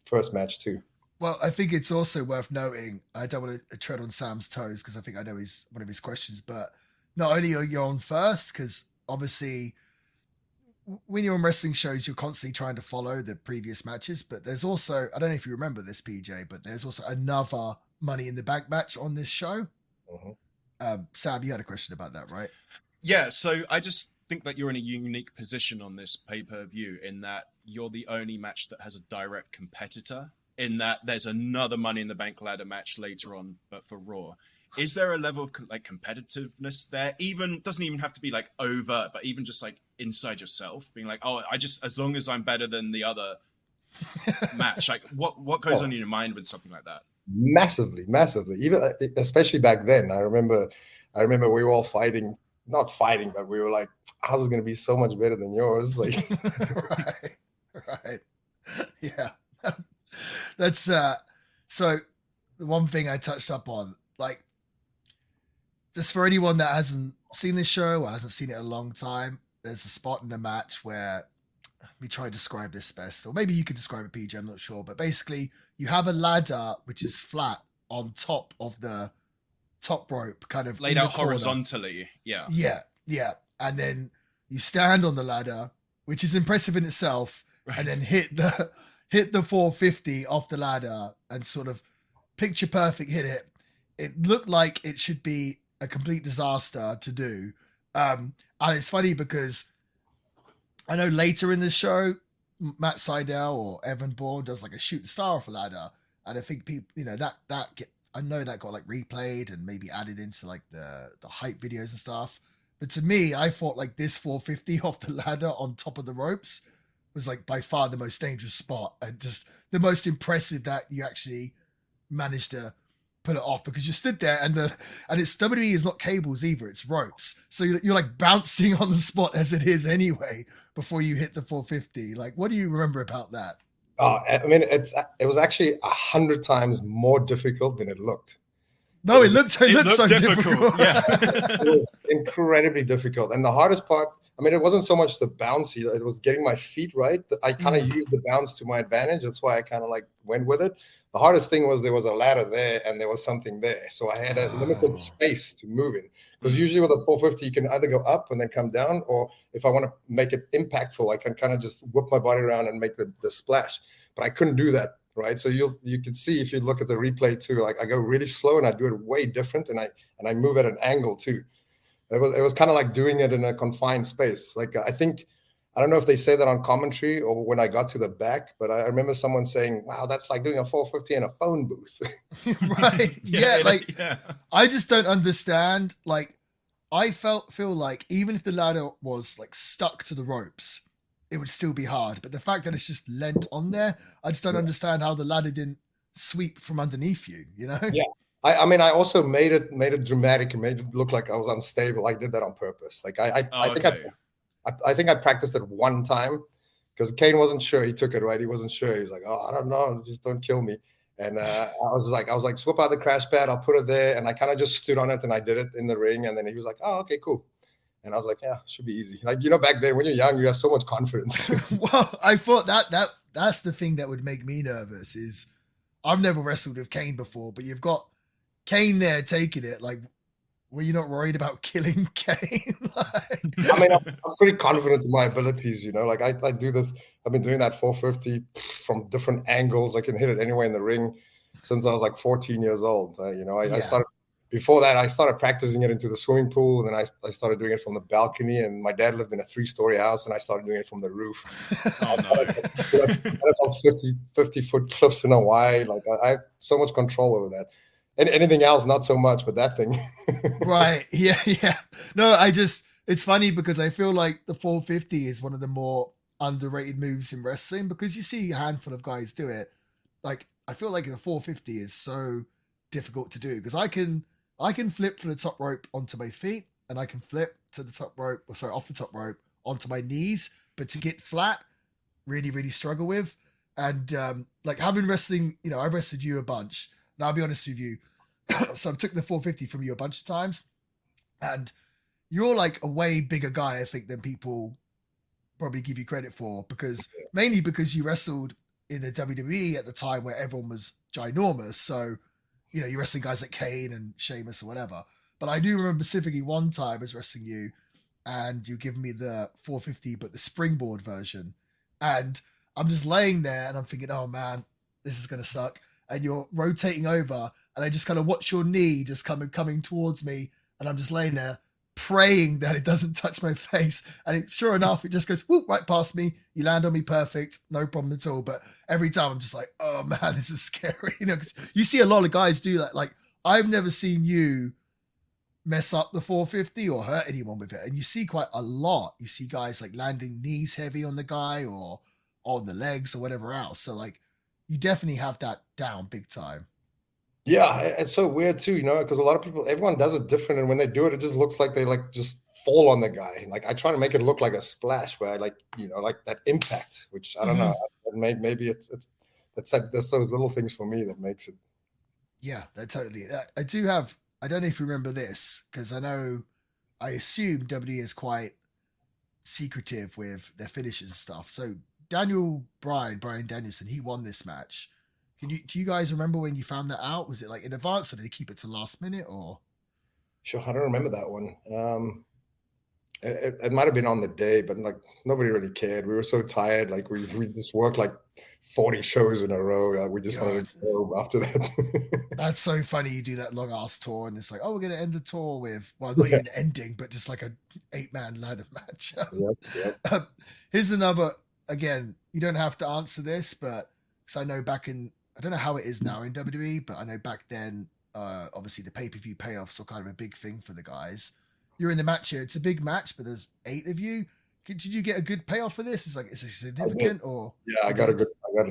first match too. Well, I think it's also worth noting, I don't want to tread on Sam's toes because I think I know one of his questions, but not only are you on first, because obviously when you're on wrestling shows, you're constantly trying to follow the previous matches, but there's also, I don't know if you remember this, PJ, but there's also another Money in the Bank match on this show. Sam, you had a question about that, right? Yeah, so I just think that you're in a unique position on this pay-per-view in that you're the only match that has a direct competitor, in that there's another Money in the Bank ladder match later on, but for Raw. Is there a level of like competitiveness there? Even doesn't even have to be like overt, but even just like inside yourself, being like, oh, as long as I'm better than the other match, like what goes on in your mind with something like that? Massively. Even especially back then, I remember we were all not fighting, but we were like, ours is going to be so much better than yours. Like, right. Yeah. That's so the one thing I touched up on, like, just for anyone that hasn't seen this show or hasn't seen it in a long time, there's a spot in the match where me try and describe this best, or maybe you could describe it, PJ. I'm not sure, but basically, you have a ladder which is flat on top of the top rope, kind of laid in the out corner. horizontally. Yeah. Yeah, and then you stand on the ladder, which is impressive in itself, Right. and then hit the 450 off the ladder and sort of picture perfect hit it. It looked like it should be a complete disaster to do. And it's funny because I know later in the show, Matt Seidel or Evan Bourne does like a shooting star off a ladder. And I think people, I know that got like replayed and maybe added into like the hype videos and stuff. But to me, I thought like this 450 off the ladder on top of the ropes was like by far the most dangerous spot and just the most impressive that you actually managed to pull it off, because you stood there and it's WWE is not cables either, it's ropes, so you're like bouncing on the spot as it is anyway before you hit the 450. Like, what do you remember about that? I mean, it was actually 100 times more difficult than it looked. No, it looked so difficult. Yeah. It was incredibly difficult. And the hardest part, I mean, it wasn't so much the bouncy, it was getting my feet right. I kind of used the bounce to my advantage. That's why I kind of like went with it. The hardest thing was there was a ladder there and there was something there. So I had a limited space to move in. Because usually with a 450, you can either go up and then come down, or if I want to make it impactful, I can kind of just whip my body around and make the splash. But I couldn't do that, right? So you can see if you look at the replay too, like I go really slow and I do it way different, and I move at an angle too. It was kind of like doing it in a confined space. Like I don't know if they say that on commentary or when I got to the back, but I remember someone saying, "Wow, that's like doing a 450 in a phone booth." Right? Yeah, I just don't understand. Like, I feel like even if the ladder was like stuck to the ropes, it would still be hard. But the fact that it's just lent on there, I just don't understand how the ladder didn't sweep from underneath you. You know? Yeah. I mean, I also made it dramatic and made it look like I was unstable. I did that on purpose. Like I think I practiced it one time because Kane wasn't sure. He took it right. He wasn't sure. He was like, "Oh, I don't know. Just don't kill me." And I was like, "Swip out the crash pad. I'll put it there." And I kind of just stood on it and I did it in the ring. And then he was like, "Oh, okay, cool." And I was like, "Yeah, should be easy." Like, back then when you're young, you have so much confidence. Well, I thought that's the thing that would make me nervous is I've never wrestled with Kane before, but you've got Kane there taking it. Like, were you not worried about killing Kane? I mean, I'm pretty confident in my abilities, like I do this. I've been doing that 450 from different angles. I can hit it anywhere in the ring since I was like 14 years old. I started before that. I started practicing it into the swimming pool, and then I started doing it from the balcony. And my dad lived in a 3-story house, and I started doing it from the roof. Oh no! 50-foot cliffs in Hawaii. Like I have so much control over that. And anything else, not so much, but that thing. Right. Yeah. No, it's funny because I feel like the 450 is one of the more underrated moves in wrestling, because you see a handful of guys do it. Like, I feel like the 450 is so difficult to do because I can flip from the top rope onto my feet, and I can flip to the top rope, off the top rope onto my knees, but to get flat, really, really struggle with. And like having wrestling, I've wrestled you a bunch. Now, I'll be honest with you. So I've took the 450 from you a bunch of times, and you're like a way bigger guy, I think, than people probably give you credit for, mainly because you wrestled in the WWE at the time where everyone was ginormous. So, you're wrestling guys like Kane and Sheamus or whatever. But I do remember specifically one time I was wrestling you, and you giving me the 450, but the springboard version. And I'm just laying there and I'm thinking, oh man, this is going to suck. And you're rotating over, and I just kind of watch your knee just coming towards me, and I'm just laying there praying that it doesn't touch my face. And sure enough, it just goes whoop, right past me. You land on me perfect, no problem at all. But every time I'm just like, oh man, this is scary. Because you see a lot of guys do that. Like, I've never seen you mess up the 450 or hurt anyone with it. And you see quite a lot. You see guys like landing knees heavy on the guy or on the legs or whatever else. So like, you definitely have that down big time. Yeah, it's so weird too, because a lot of people, everyone does it different, and when they do it, it just looks like they like just fall on the guy. Like I try to make it look like a splash, where I like that impact, which I don't know. Maybe it's there's those little things for me that makes it. Yeah, that totally. I do have. I don't know if you remember this, because I assume WWE is quite secretive with their finishes and stuff. So Brian Danielson, he won this match. Do you guys remember when you found that out? Was it like in advance, or did he keep it to last minute, or? Sure, I don't remember that one. It might have been on the day, but like nobody really cared. We were so tired. Like we just worked like 40 shows in a row. Like, we just wanted to go after that. That's so funny. You do that long ass tour, and it's like, oh, we're gonna end the tour with, well, not even ending, but just like a 8-man ladder match. Yep. Here's another. Again, you don't have to answer this, but because I know I don't know how it is now in WWE, but I know back then, obviously the pay-per-view payoffs were kind of a big thing for the guys. You're in the match here. It's a big match, but there's 8 of you. Did you get a good payoff for this? Is it significant, or? Yeah, I got a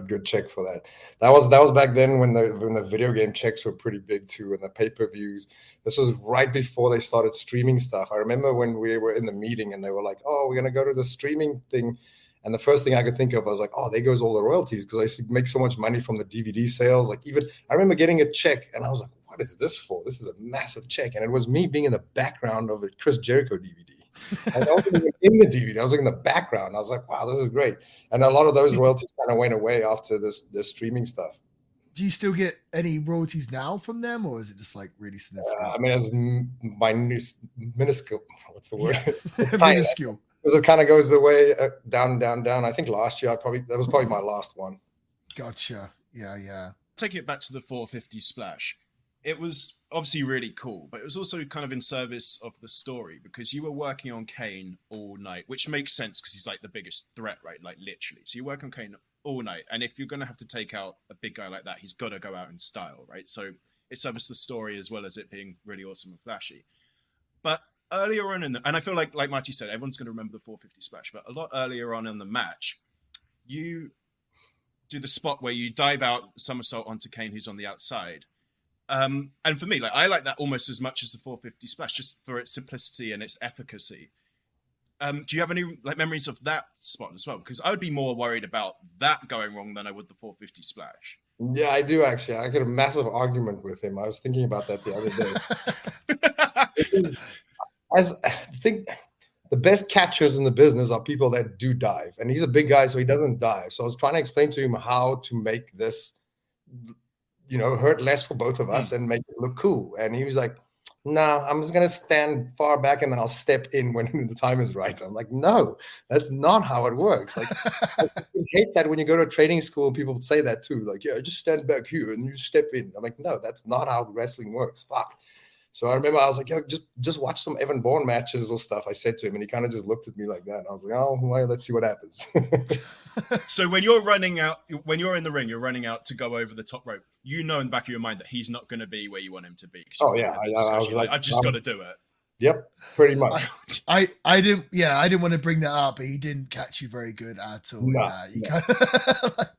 good check for that. That was back then when the video game checks were pretty big too, and the pay-per-views. This was right before they started streaming stuff. I remember when we were in the meeting and they were like, "Oh, we're gonna go to the streaming thing," and the first thing I could think of, I was like, "Oh, there goes all the royalties," because I used to make so much money from the DVD sales. Like even I remember getting a check, and I was like, "What is this for? This is a massive check," and it was me being in the background of the Chris Jericho DVD. I wasn't even in the DVD. I was in the background. I was like, wow, this is great. And a lot of those royalties kind of went away after this streaming stuff. Do you still get any royalties now from them, or is it just like really significant? I mean, it's minuscule. What's the word? It's minuscule. Because it kind of goes the way down. I think last year that was probably my last one. Gotcha. Yeah. Taking it back to the 450 splash, it was obviously really cool, but it was also kind of in service of the story because you were working on Kane all night, which makes sense because he's like the biggest threat, right? Like literally. So you work on Kane all night. And if you're going to have to take out a big guy like that, he's got to go out in style, right? So it serves the story as well as it being really awesome and flashy. But earlier on and I feel like Marty said, everyone's going to remember the 450 splash, but a lot earlier on in the match, you do the spot where you dive out somersault onto Kane, who's on the outside. And for me, like I like that almost as much as the 450 splash, just for its simplicity and its efficacy. Do you have any like memories of that spot as well? Because I would be more worried about that going wrong than I would the 450 splash. Yeah, I do actually. I got a massive argument with him. I was thinking about that the other day. I think the best catchers in the business are people that do dive, and he's a big guy, so he doesn't dive. So I was trying to explain to him how to make this, hurt less for both of us and make it look cool. And he was like, "No, I'm just gonna stand far back and then I'll step in when the time is right." I'm like, "No, that's not how it works." Like, I hate that when you go to a training school and people say that too. Like, "Yeah, just stand back here and you step in." I'm like, "No, that's not how wrestling works." Fuck. So I remember I was like, "Yo, just watch some Evan Bourne matches or stuff." I said to him, and he kind of just looked at me like that. And I was like, "Oh, well, let's see what happens." So when you're in the ring, you're running out to go over the top rope. In the back of your mind that he's not going to be where you want him to be. Oh yeah, I was like, I've just got to do it. Yep, pretty much. I didn't want to bring that up, but he didn't catch you very good at all. No. Kinda,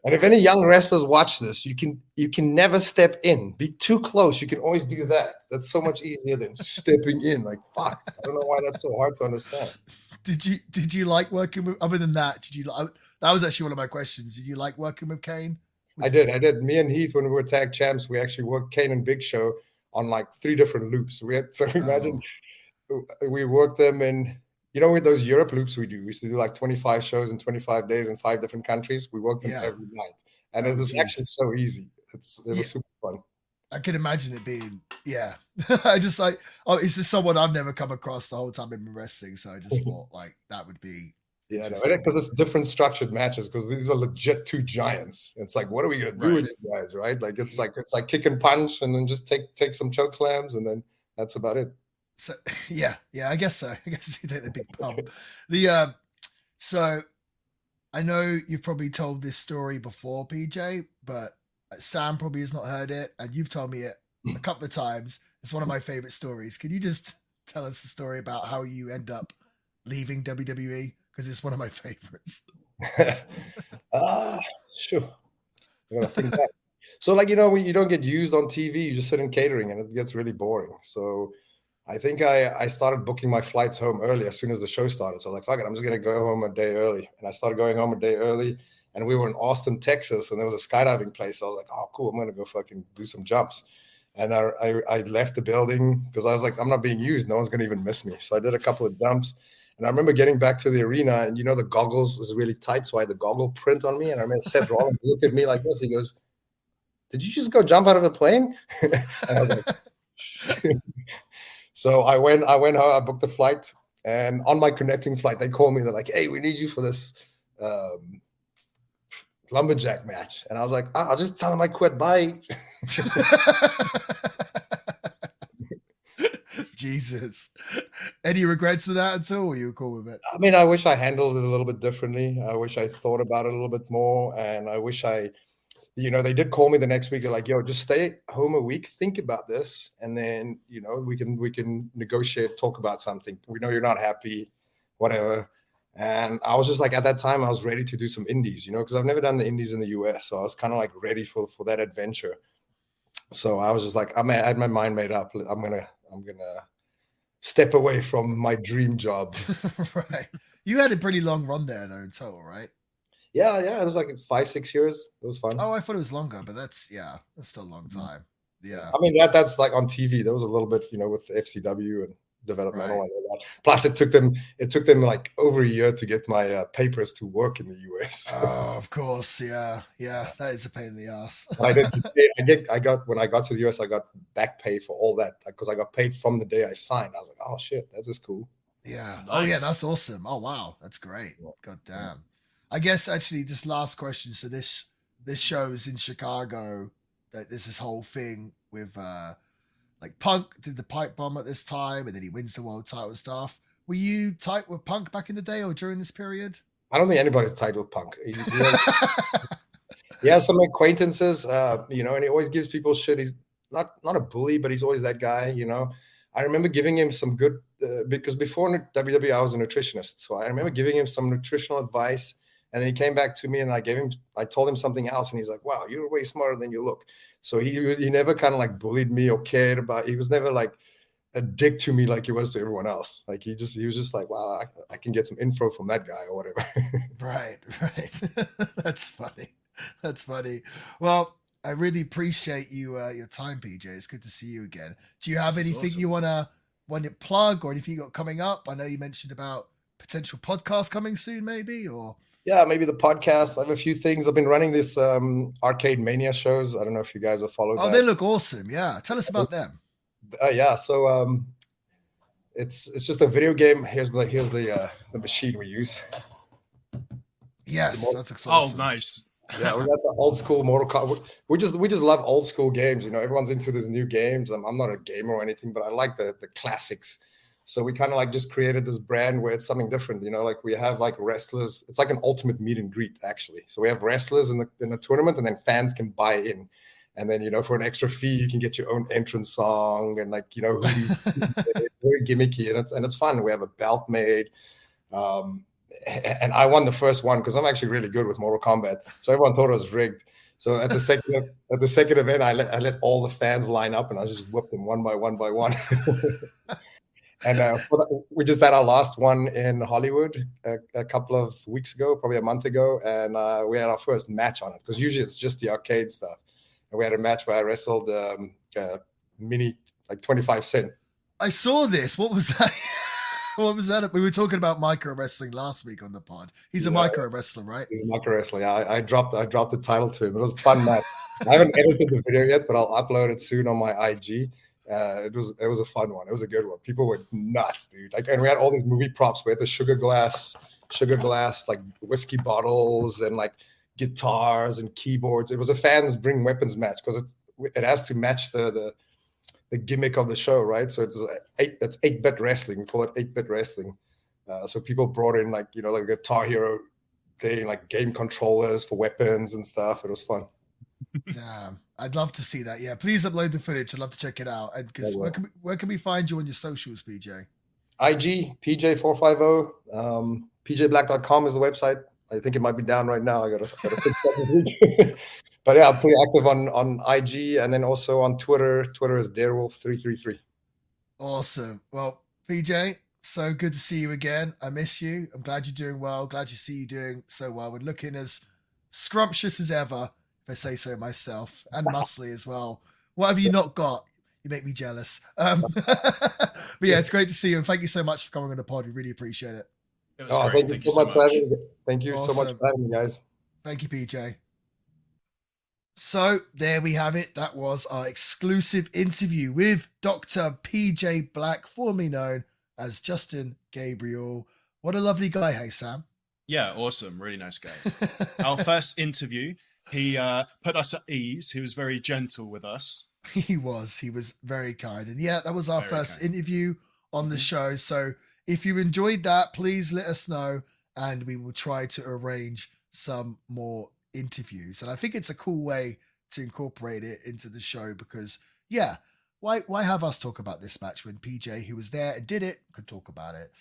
and if any young wrestlers watch this, you can never step in. Be too close. You can always do that. That's so much easier than stepping in. Like, fuck. I don't know why that's so hard to understand. Did you like working with? Other than that, that was actually one of my questions. Did you like working with Kane? I did. Me and Heath, when we were tag champs, we actually worked Kane and Big Show on like 3 different loops. Imagine we worked them in, with those Europe loops we do. We used to do like 25 shows in 25 days in 5 different countries. We worked them every night, and it was actually so easy. It was super fun. I can imagine it being, I just like, it's just someone I've never come across the whole time I've been wrestling. So I just thought like that would be. Yeah, because it's different structured matches, because these are legit 2 giants. It's like, what are we gonna do with these guys, right? Like it's like kick and punch, and then just take some choke slams, and then that's about it. So yeah, I guess so. I guess you take the big pump. So I know you've probably told this story before, PJ, but Sam probably has not heard it, and you've told me it a couple of times. It's one of my favorite stories. Can you just tell us the story about how you end up leaving WWE? Because it's one of my favorites. Sure. I gotta think back. So, like, when you don't get used on TV, you just sit in catering, and it gets really boring. So I think I started booking my flights home early as soon as the show started. So I was like, fuck it, I'm just gonna go home a day early. And I started going home a day early, and we were in Austin, Texas, and there was a skydiving place. So I was like, oh, cool, I'm gonna go fucking do some jumps. And I left the building because I was like, I'm not being used. No one's gonna even miss me. So I did a couple of jumps. And I remember getting back to the arena, and the goggles was really tight, so I had the goggle print on me. And I remember Seth Rollins looked at me like this. He goes, "Did you just go jump out of a plane?" And I was like, so I went home, I booked the flight, and on my connecting flight, they called me. They're like, "Hey, we need you for this lumberjack match." And I was like, "I'll just tell him I quit. Bye." Jesus. Any regrets with that at all? Or you were cool with it? I mean, I wish I handled it a little bit differently. I wish I thought about it a little bit more. And I wish they did call me the next week. They're like, "Yo, just stay home a week, think about this. And then, we can negotiate, talk about something. We know you're not happy, whatever." And I was just like, at that time, I was ready to do some indies, because I've never done the indies in the US. So I was kind of like ready for that adventure. So I was just like, I had my mind made up. I'm going to step away from my dream job. Right. You had a pretty long run there though in total, right? Yeah. It was like 5-6 years. It was fun. Oh, I thought it was longer, but that's still a long time. Yeah. I mean, that's like on TV. There was a little bit, with FCW and developmental and all that. Plus, it took them like over a year to get my papers to work in the US. Oh, of course. Yeah. That is a pain in the ass. When I got to the US, I got back pay for all that because I got paid from the day I signed. I was like, "Oh shit, that is cool." Yeah. Nice. Oh yeah, that's awesome. Oh wow, that's great. God damn. Yeah. I guess actually, just last question. So this show is in Chicago. That there's this whole thing with like Punk did the pipe bomb at this time, and then he wins the world title and stuff. Were you tight with Punk back in the day or during this period? I don't think anybody's tight with Punk. He has some acquaintances, and he always gives people shit. He's not a bully, but he's always that guy, I remember giving him some good because before WWE I was a nutritionist, so I remember giving him some nutritional advice, and then he came back to me and I told him something else, and he's like, "Wow, you're way smarter than you look." So he never kind of like bullied me or cared about. He was never like a dick to me like he was to everyone else. Like he was just like, "Wow, I can get some info from that guy or whatever." Right. That's funny. Well, I really appreciate your time, PJ. It's good to see you again. Do you have anything awesome. You want to plug or anything you got coming up? I know you mentioned about potential podcast coming soon, maybe, or yeah, maybe the podcast. I have a few things. I've been running this Arcade Mania shows. I don't know if you guys have followed. Oh, they look awesome. Yeah, tell us about them. Yeah, so it's just a video game. Here's the machine we use. Yes, that's exciting. Oh, nice. Yeah, we got the old school Mortal Kombat. We just love old school games. Everyone's into these new games. I'm not a gamer or anything, but I like the classics. So we kind of like just created this brand where it's something different. Like we have like wrestlers. It's like an ultimate meet and greet actually. So we have wrestlers in the tournament, and then fans can buy in. And then for an extra fee, you can get your own entrance song and like hoodies. Very gimmicky and it's fun. We have a belt made. And I won the first one because I'm actually really good with Mortal Kombat. So everyone thought it was rigged. So at the second event, I let all the fans line up and I just whipped them one by one. And we just had our last one in Hollywood a couple of weeks ago, probably a month ago, and we had our first match on it because usually it's just the arcade stuff. And we had a match where I wrestled mini like 25 Cent. I saw this. What was that? What was that? We were talking about micro wrestling last week on the pod. He's a micro wrestler, right? He's a micro wrestler. Yeah, I dropped the title to him. It was a fun match. I haven't edited the video yet, but I'll upload it soon on my IG. It was a fun one. It was a good one. People were nuts, dude. Like, and we had all these movie props. We had the sugar glass, like whiskey bottles and like guitars and keyboards. It was a fans bring weapons match because it has to match the gimmick of the show, right? So it's 8-bit wrestling. We call it 8-bit wrestling. So people brought in like like Guitar Hero thing, like game controllers for weapons and stuff. It was fun. Damn, I'd love to see that. Yeah, please upload the footage. I'd love to check it out. And because where can we find you on your socials, PJ? IG PJ450. PJBlack.com is the website. I think it might be down right now. I gotta fix that this week. But yeah, I'm pretty active on IG and then also on Twitter. Twitter is Darewolf333. Awesome. Well, PJ, so good to see you again. I miss you. I'm glad you're doing well. Glad to see you doing so well. We're looking as scrumptious as ever, if I say so myself, and muscly as well. What have you not got? You make me jealous. But yeah, it's great to see you. And thank you so much for coming on the pod. We really appreciate it. It was Oh, great. thank you so much for having me. Thank you so much Awesome. for having me, guys. Thank you, PJ. So there we have it. That was our exclusive interview with Dr. PJ Black, formerly known as Justin Gabriel. What a lovely guy, hey, Sam. Yeah, awesome. Really nice guy. Our first interview, he put us at ease. He was very gentle with us. He was very kind. And yeah, that was our first interview on the show. So if you enjoyed that, please let us know and we will try to arrange some more interviews. And I think it's a cool way to incorporate it into the show because yeah, why have us talk about this match when PJ, who was there and did it, could talk about it?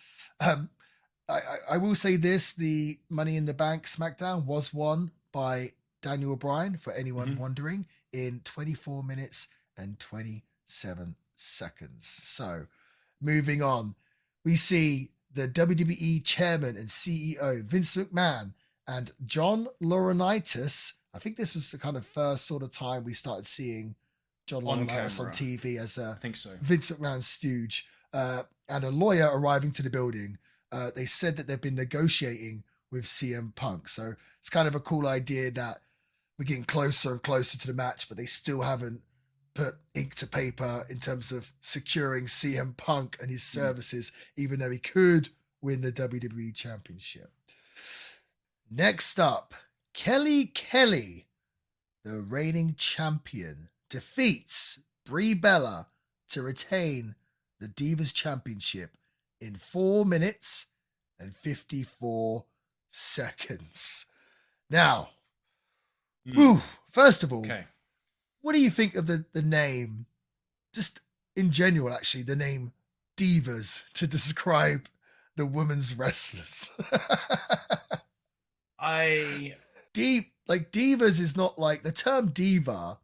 I will say this, the Money in the Bank SmackDown was won by Daniel Bryan, for anyone wondering, in 24 minutes and 27 seconds. So moving on, we see the WWE chairman and CEO Vince McMahon and John Laurinaitis. I think this was the kind of first sort of time we started seeing John Laurinaitis on TV as a Vince McMahon stooge, and a lawyer arriving to the building. They said that they've been negotiating with CM Punk. So it's kind of a cool idea that we're getting closer and closer to the match, but they still haven't put ink to paper in terms of securing CM Punk and his services, even though he could win the WWE Championship. Next up, Kelly Kelly, the reigning champion, defeats Brie Bella to retain the Divas Championship in 4 minutes and 54 seconds. Now, first of all, what do you think of the name, just in general, actually, the name Divas to describe the women's wrestlers? Divas is not like, the term diva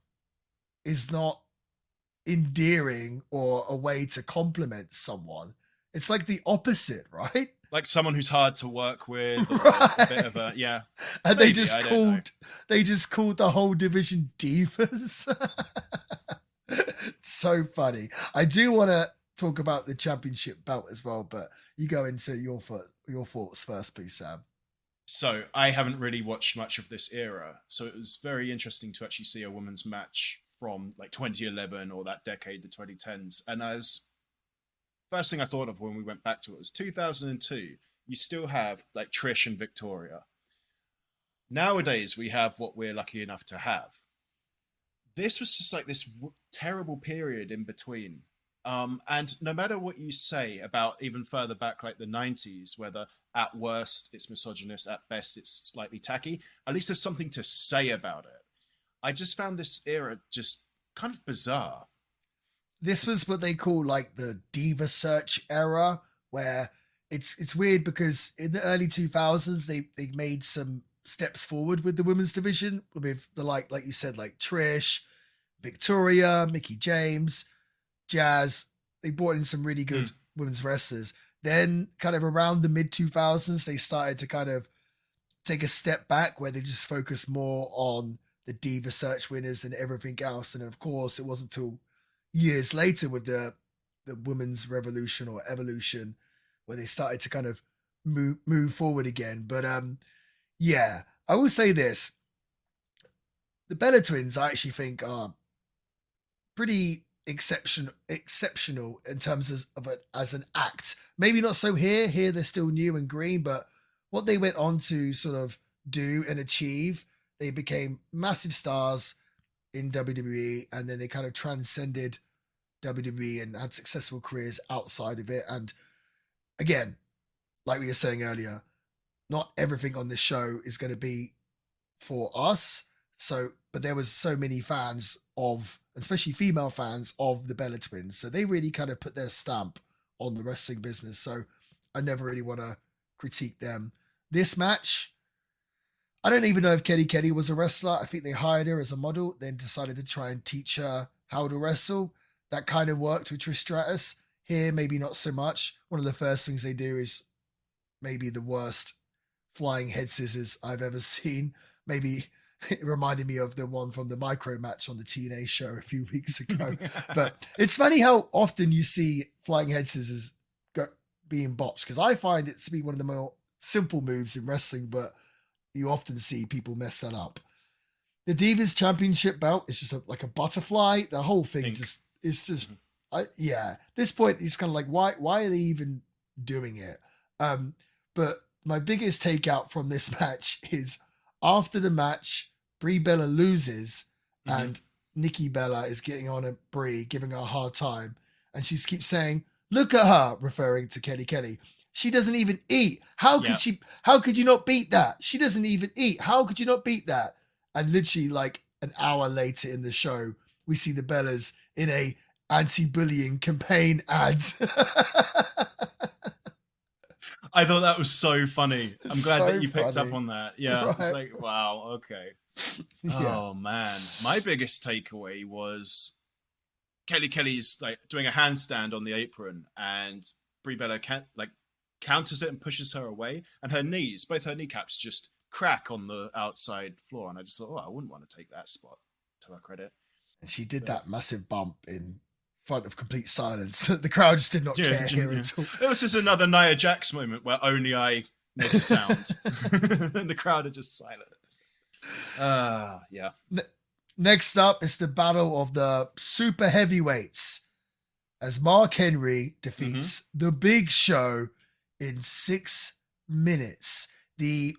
is not endearing or a way to compliment someone. It's like the opposite, right? Like someone who's hard to work with, right. A bit of a, yeah. And maybe, they just called the whole division Divas. So funny. I do want to talk about the championship belt as well, but you go into your thoughts first, please, Sam. So I haven't really watched much of this era, so it was very interesting to actually see a women's match from like 2011 or that decade, the 2010s. And as first thing I thought of when we went back to it was 2002. You still have like Trish and Victoria. Nowadays, we have what we're lucky enough to have. This was just like this terrible period in between. And no matter what you say about even further back, like the 90s, whether at worst it's misogynist, at best it's slightly tacky, at least there's something to say about it. I just found this era just kind of bizarre. This was what they call like the Diva Search era, where it's weird because in the early 2000s, they made some steps forward with the women's division with the like you said, like Trish, Victoria, Mickie James, Jazz. They brought in some really good women's wrestlers. Then kind of around the mid 2000s, they started to kind of take a step back where they just focus more on the Diva Search winners and everything else. And then, of course, it wasn't until years later with the women's revolution or evolution where they started to kind of move forward again. But yeah, I will say this. The Bella Twins, I actually think, are pretty exceptional in terms of it as an act. Maybe not so here they're still new and green, but what they went on to sort of do and achieve, they became massive stars in WWE, and then they kind of transcended WWE and had successful careers outside of it. And again, like we were saying earlier, not everything on this show is going to be for us. But there was so many fans of, especially female fans of the Bella Twins. So they really kind of put their stamp on the wrestling business. So I never really want to critique them. This match, I don't even know if Kelly Kelly was a wrestler. I think they hired her as a model, then decided to try and teach her how to wrestle. That kind of worked with Trish Stratus. Here, maybe not so much. One of the first things they do is maybe the worst flying head scissors I've ever seen. Maybe It reminded me of the one from the micro match on the TNA show a few weeks ago. But it's funny how often you see flying head scissors being botched, because I find it to be one of the more simple moves in wrestling, but you often see people mess that up. The Divas Championship belt is just like a butterfly. The whole thing at this point, it's kind of like, why are they even doing it? But my biggest takeout from this match is after the match, Brie Bella loses and Nikki Bella is getting on at Brie, giving her a hard time. And she keeps saying, look at her, referring to Kelly. She doesn't even eat. How could you not beat that? She doesn't even eat. How could you not beat that? And literally like an hour later in the show, we see the Bellas in a anti-bullying campaign ads. I thought that was so funny. I'm glad So that you picked funny. up on that. Yeah, Right. it's like, wow, okay. Yeah. Oh man, my biggest takeaway was Kelly's like doing a handstand on the apron, and Brie Bella counters it and pushes her away, and both her kneecaps just crack on the outside floor, and I just thought, oh, I wouldn't want to take that spot, to her credit. And she did that massive bump in front of complete silence. The crowd just did not care here at all. It was just another Nia Jax moment where only I make a sound, and the crowd are just silent. Yeah. Next up is the battle of the super heavyweights, as Mark Henry defeats the Big Show in 6 minutes. The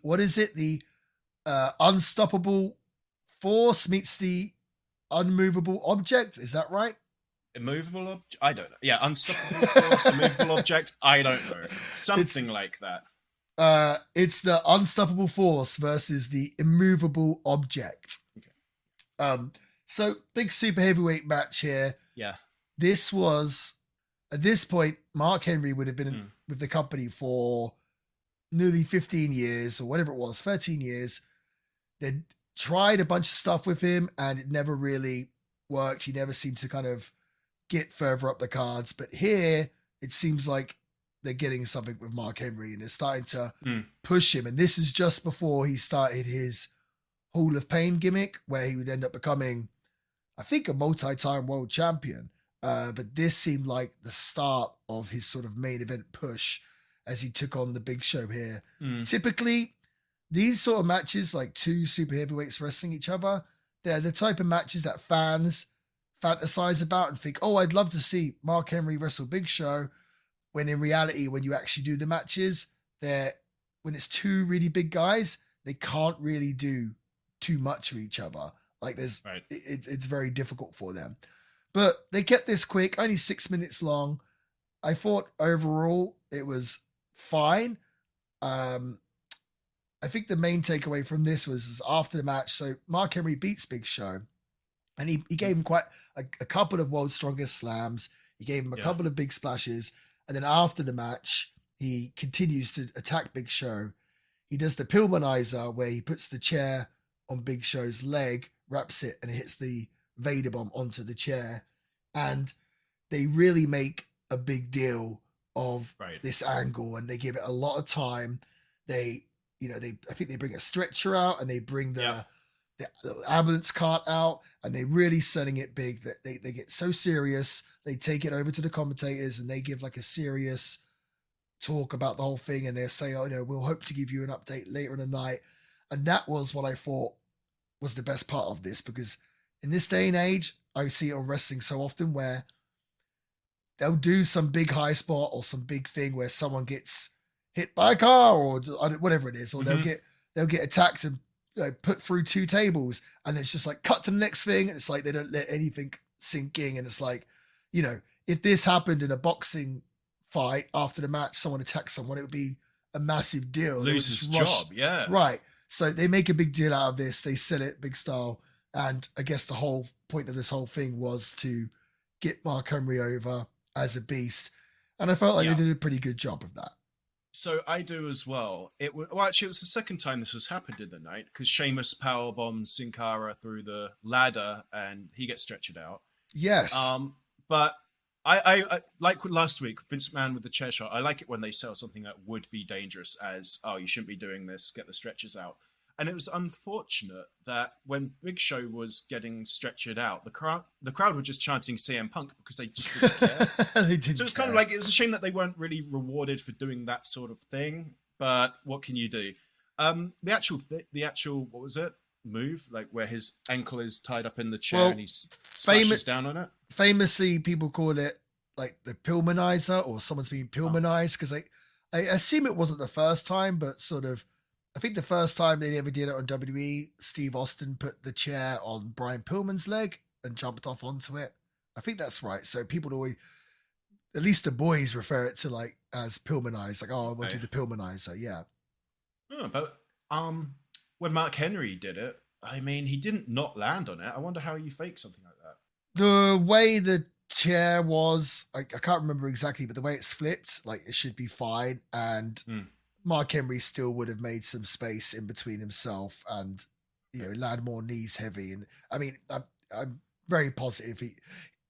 unstoppable force meets the unmovable object. Is that right? Immovable object? I don't know. Yeah, unstoppable force, immovable object. I don't know. Something like that. It's the unstoppable force versus the immovable object. Okay. So big super heavyweight match here. Yeah. This was, at this point, Mark Henry would have been with the company for nearly 15 years or whatever it was, 13 years. They'd tried a bunch of stuff with him and it never really worked. He never seemed to kind of get further up the cards. But here, it seems like they're getting something with Mark Henry and they're starting to push him. And this is just before he started his Hall of Pain gimmick, where he would end up becoming, I think, a multi-time world champion. But this seemed like the start of his sort of main event push as he took on the Big Show here. Typically, these sort of matches, like two super heavyweights wrestling each other, they're the type of matches that fans fantasize about and think, oh, I'd love to see Mark Henry wrestle Big Show. When in reality, when you actually do the matches, when it's two really big guys, they can't really do too much for each other. Like it's very difficult for them. But they kept this quick, only 6 minutes long. I thought overall it was fine. I think the main takeaway from this was after the match. So Mark Henry beats Big Show, and he gave him quite a couple of World's Strongest Slams. He gave him a couple of big splashes. And then after the match, he continues to attack Big Show. He does the Pillmanizer, where he puts the chair on Big Show's leg, wraps it, and hits the Vader bomb onto the chair. And they really make a big deal of this angle, and they give it a lot of time. I think they bring a stretcher out, and they bring the ambulance cart out, and they're really setting it big that they get so serious. They take it over to the commentators and they give like a serious talk about the whole thing, and they'll say, oh, we'll hope to give you an update later in the night. And that was what I thought was the best part of this, because in this day and age, I see it on wrestling so often where they'll do some big high spot or some big thing where someone gets hit by a car or whatever it is, or they'll get attacked and put through two tables, and it's just like cut to the next thing, and it's like they don't let anything sink in. And it's like, if this happened in a boxing fight after the match, someone attacks someone, it would be a massive deal. Lose his job, yeah. Right. So they make a big deal out of this. They sell it big style. And I guess the whole point of this whole thing was to get Mark Henry over as a beast. And I felt like they did a pretty good job of that. So I do as well. Actually, it was the second time this has happened in the night, because Sheamus powerbombs Sin Cara through the ladder and he gets stretchered out. Yes. But I like last week, Vince McMahon with the chair shot. I like it when they sell something that would be dangerous as, oh, you shouldn't be doing this, get the stretchers out. And it was unfortunate that when Big Show was getting stretchered out, the crowd were just chanting CM Punk because they just didn't care. They didn't So it's kind of care. like, it was a shame that they weren't really rewarded for doing that sort of thing. But what can you do? The actual what was it? Move, like where his ankle is tied up in the chair Well, and he splashes down on it. Famously, people call it like the Pillmanizer, or someone's being Pillmanized, because I assume it wasn't the first time, but sort of, I think the first time they ever did it on WWE, Steve Austin put the chair on Brian Pillman's leg and jumped off onto it. I think that's right. So people always, at least the boys, refer it to like as Pillmanized, like, oh, I want to do the Pillmanizer. Yeah. Oh, but when Mark Henry did it, I mean, he didn't not land on it. I wonder how you fake something like that. The way the chair was, I can't remember exactly, but the way it's flipped, like, it should be fine. And Mark Henry still would have made some space in between himself and, you know, land more knees heavy. And I mean, I'm very positive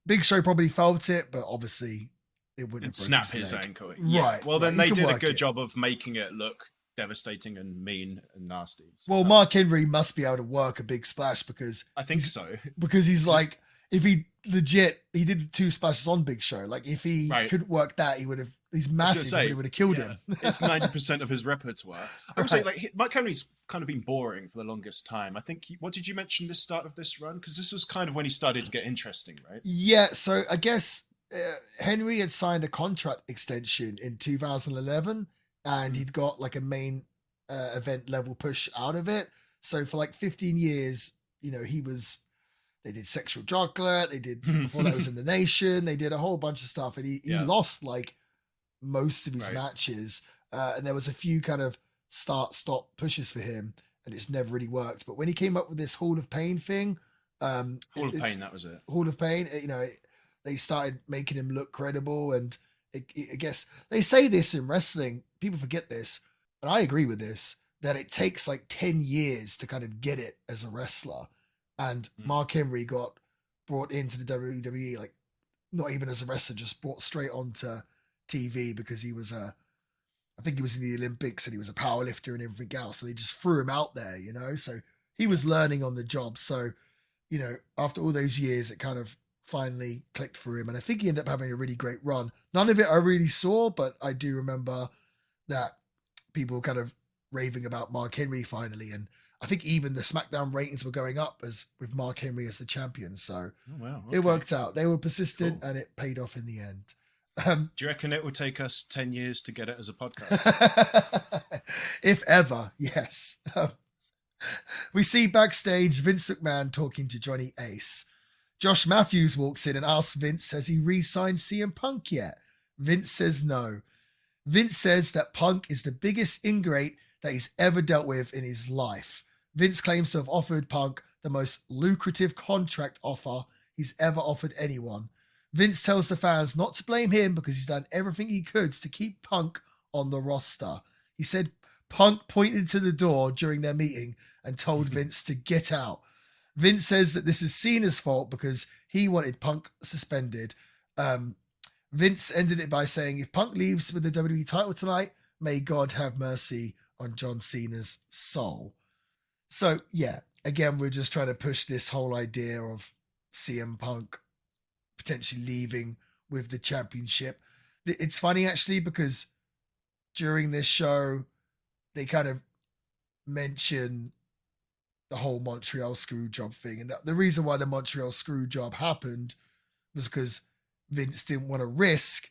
Big Show probably felt it, but obviously it wouldn't snap his ankle. Right. Yeah. Well, then Like, they did a good job of making it look devastating and mean and nasty. So well, Mark Henry must be able to work a big splash, because I think so. Because he's like, if he did 2 splashes on Big Show. Like, if he couldn't work that, he would have. He's massive. He would have killed him. It's 90% of his repertoire. I would say, like, Mark Henry's kind of been boring for the longest time. I think. What did you mention the start of this run? Because this was kind of when he started to get interesting, right? Yeah. So I guess Henry had signed a contract extension in 2011, and he'd got like a main event level push out of it. So for like 15 years, you know, they did Sexual Chocolate. They did, before that was In the Nation. They did a whole bunch of stuff, and he lost like most of his matches. And there was a few kind of start-stop pushes for him, and it's never really worked. But when he came up with this Hall of Pain thing, Hall of Pain, that was it. Hall of Pain, you know, they started making him look credible. And I guess they say this in wrestling, people forget this, and I agree with this, that it takes like 10 years to kind of get it as a wrestler. And Mark Henry got brought into the WWE, like, not even as a wrestler, just brought straight onto TV because he was I think he was in the Olympics and he was a power lifter and everything else. So they just threw him out there, you know? So he was learning on the job. So, you know, after all those years, it kind of finally clicked for him. And I think he ended up having a really great run. None of it I really saw, but I do remember that people kind of raving about Mark Henry finally. And I think even the SmackDown ratings were going up as with Mark Henry as the champion. So it worked out. They were persistent and it paid off in the end. Do you reckon it would take us 10 years to get it as a podcast? If ever, yes. We see backstage Vince McMahon talking to Johnny Ace. Josh Matthews walks in and asks Vince, has he re-signed CM Punk yet? Vince says no. Vince says that Punk is the biggest ingrate that he's ever dealt with in his life. Vince claims to have offered Punk the most lucrative contract offer he's ever offered anyone. Vince tells the fans not to blame him because he's done everything he could to keep Punk on the roster. He said Punk pointed to the door during their meeting and told Vince to get out. Vince says that this is Cena's fault because he wanted Punk suspended. Vince ended it by saying, if Punk leaves with the WWE title tonight, may God have mercy on John Cena's soul. So, yeah, again, we're just trying to push this whole idea of CM Punk potentially leaving with the championship. It's funny, actually, because during this show, they kind of mention the whole Montreal Screwjob thing. And the reason why the Montreal Screwjob happened was because Vince didn't want to risk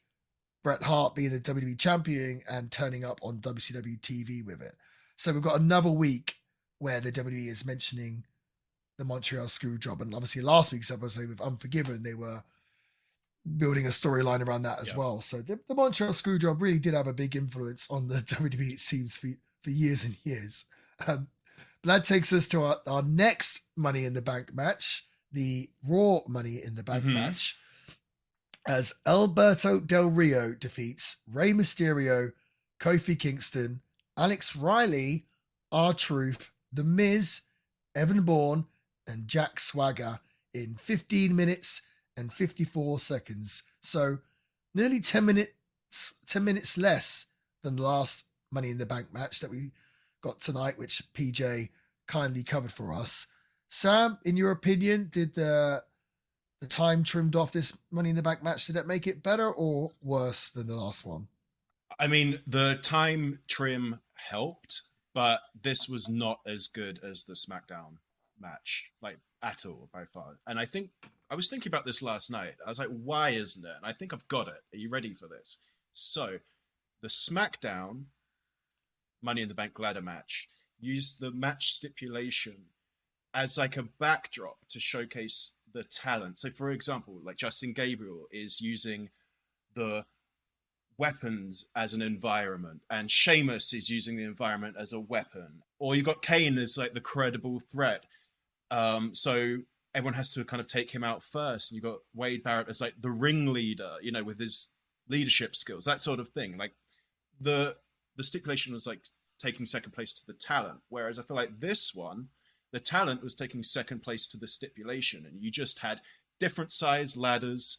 Bret Hart being the WWE champion and turning up on WCW TV with it. So we've got another week where the WWE is mentioning the Montreal Screwjob. And obviously last week's episode with Unforgiven, they were building a storyline around that as well. So the Montreal Screwjob really did have a big influence on the WWE, it seems, for years and years. That takes us to our next Money in the Bank match, the Raw Money in the Bank match, as Alberto Del Rio defeats Rey Mysterio, Kofi Kingston, Alex Riley, R-Truth, The Miz, Evan Bourne, and Jack Swagger in 15 minutes and 54 seconds. So nearly 10 minutes less than the last Money in the Bank match that we got tonight, which PJ kindly covered for us. Sam, in your opinion, did the time trimmed off this Money in the Bank match, did it make it better or worse than the last one? I mean, the time trim helped, but this was not as good as the SmackDown match, like at all by far. And I think I was thinking about this last night. I was like, why isn't it? And I think I've got it. Are you ready for this? So, the SmackDown Money in the Bank ladder match used the match stipulation as like a backdrop to showcase the talent. So, for example, like Justin Gabriel is using the weapons as an environment, and Sheamus is using the environment as a weapon. Or you got Kane as like the credible threat. So everyone has to kind of take him out first. And you got Wade Barrett as like the ringleader, you know, with his leadership skills, that sort of thing. Like the stipulation was like taking second place to the talent, whereas I feel like this one, the talent was taking second place to the stipulation, and you just had different size ladders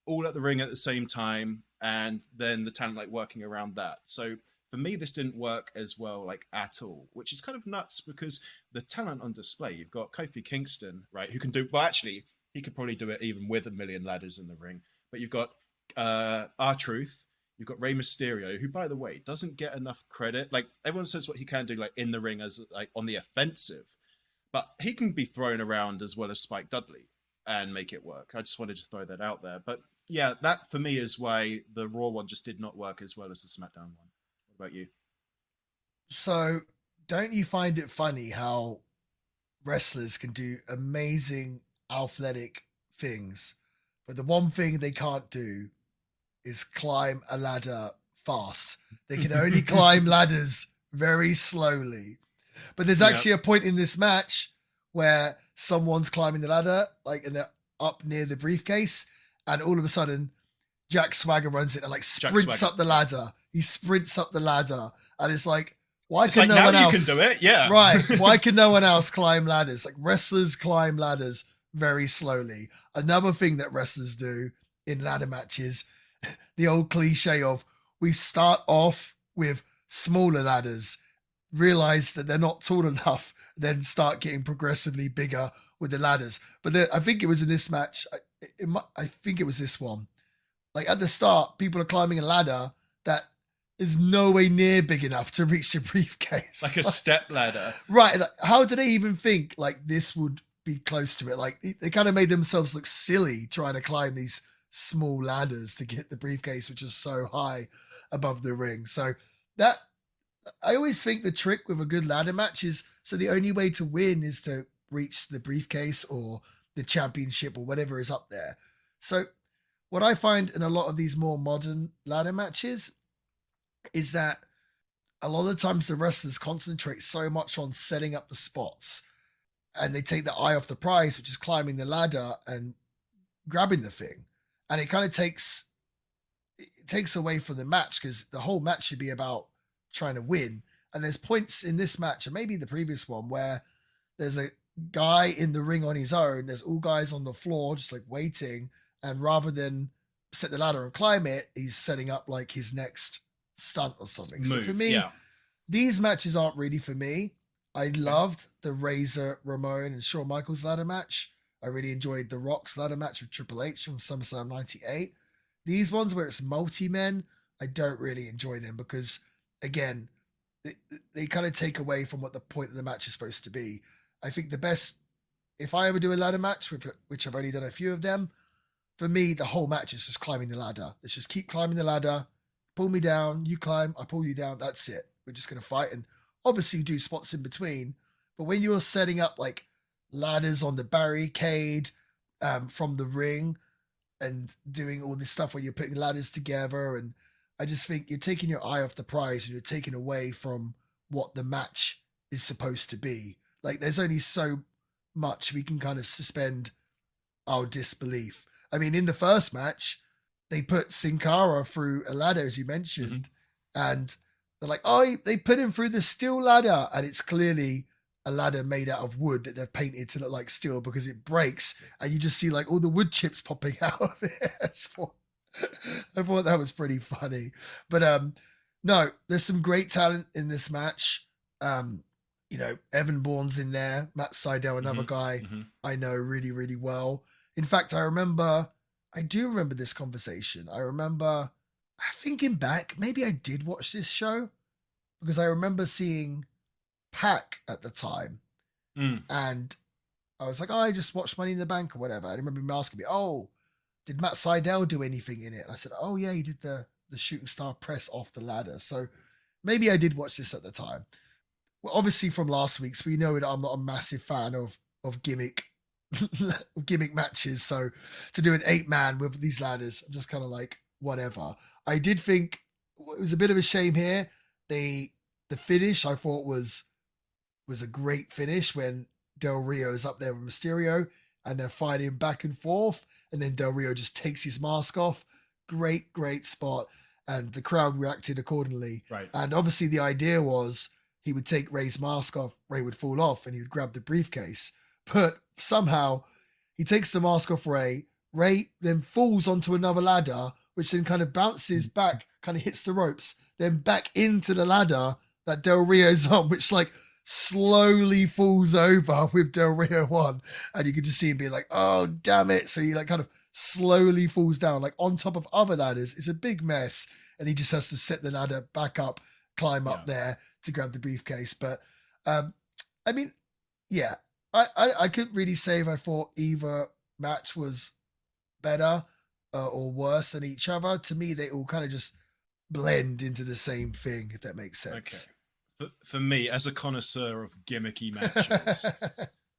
all at the ring at the same time, and then the talent like working around that. So for me, this didn't work as well, like at all, which is kind of nuts because the talent on display, you've got Kofi Kingston, right, who can do, well, actually, he could probably do it even with a million ladders in the ring. But you've got R-Truth, you've got Rey Mysterio, who, by the way, doesn't get enough credit. Like, everyone says what he can do, like, in the ring as, like, on the offensive. But he can be thrown around as well as Spike Dudley and make it work. I just wanted to throw that out there. But, yeah, that, for me, is why the Raw one just did not work as well as the SmackDown one. What about you? So, don't you find it funny how wrestlers can do amazing athletic things, but the one thing they can't do is climb a ladder fast? They can only climb ladders very slowly. But there's actually a point in this match where someone's climbing the ladder, like, and they're up near the briefcase, and all of a sudden Jack Swagger runs in and like sprints up the ladder. He sprints up the ladder, and it's like, why can no one else? You can do it, yeah. Right. Why can no one else climb ladders? Like, wrestlers climb ladders very slowly. Another thing that wrestlers do in ladder matches, the old cliche of we start off with smaller ladders, realize that they're not tall enough, then start getting progressively bigger with the ladders. But I think it was in this match, I think it was this one. Like, at the start, people are climbing a ladder that is no way near big enough to reach the briefcase. Like a step ladder. Right. Like, how do they even think like this would be close to it? Like, they kind of made themselves look silly trying to climb these small ladders to get the briefcase, which is so high above the ring. So that, I always think the trick with a good ladder match is, so the only way to win is to reach the briefcase or the championship or whatever is up there. So what I find in a lot of these more modern ladder matches is that a lot of the times the wrestlers concentrate so much on setting up the spots, and they take the eye off the prize, which is climbing the ladder and grabbing the thing. And it kind of takes away from the match, because the whole match should be about trying to win. And there's points in this match, and maybe the previous one, where there's a guy in the ring on his own. There's all guys on the floor just like waiting. And rather than set the ladder and climb it, he's setting up like his next stunt or something. Move, so for me, these matches aren't really for me. I loved the Razor Ramon and Shawn Michaels ladder match. I really enjoyed the Rock's ladder match with Triple H from SummerSlam 98. These ones where it's multi-men, I don't really enjoy them because, again, they kind of take away from what the point of the match is supposed to be. I think the best, if I ever do a ladder match, which I've only done a few of them, for me, the whole match is just climbing the ladder. Let's just keep climbing the ladder. Pull me down, you climb, I pull you down. That's it. We're just going to fight, and obviously do spots in between. But when you're setting up like ladders on the barricade from the ring and doing all this stuff where you're putting ladders together, and I just think you're taking your eye off the prize and you're taking away from what the match is supposed to be. Like, there's only so much we can kind of suspend our disbelief. I mean, in the first match, they put Sin Cara through a ladder, as you mentioned, and they're like, oh, they put him through the steel ladder, and it's clearly a ladder made out of wood that they've painted to look like steel because it breaks, and you just see like all the wood chips popping out of it. I thought that was pretty funny. But no, there's some great talent in this match. Evan Bourne's in there, Matt Sydal, another guy I know really, really well. In fact, I do remember this conversation. I remember thinking back, maybe I did watch this show because I remember seeing Pac at the time. And I was like, oh, I just watched Money in the Bank or whatever. I remember him asking me, oh, did Matt Sydal do anything in it? And I said, oh, yeah, he did the shooting star press off the ladder. So maybe I did watch this at the time. Well, obviously from last week's, we know that I'm not a massive fan of gimmick matches. So to do an 8-man with these ladders, I'm just kind of like, whatever. I did think it was a bit of a shame here. The finish I thought was a great finish when Del Rio is up there with Mysterio and they're fighting back and forth, and then Del Rio just takes his mask off. Great spot, and the crowd reacted accordingly. Right. And obviously the idea was he would take Ray's mask off, Ray would fall off, and he would grab the briefcase. But somehow he takes the mask off Ray then falls onto another ladder, which then kind of bounces back, kind of hits the ropes, then back into the ladder that Del Rio's on, which like slowly falls over with Del Rio on, and you can just see him being like, oh damn it. So he like kind of slowly falls down like on top of other ladders. It's a big mess, and he just has to set the ladder back up, climb up there to grab the briefcase. But I mean, yeah, I couldn't really say if I thought either match was better or worse than each other. To me, they all kind of just blend into the same thing, if that makes sense. Okay. For me, as a connoisseur of gimmicky matches,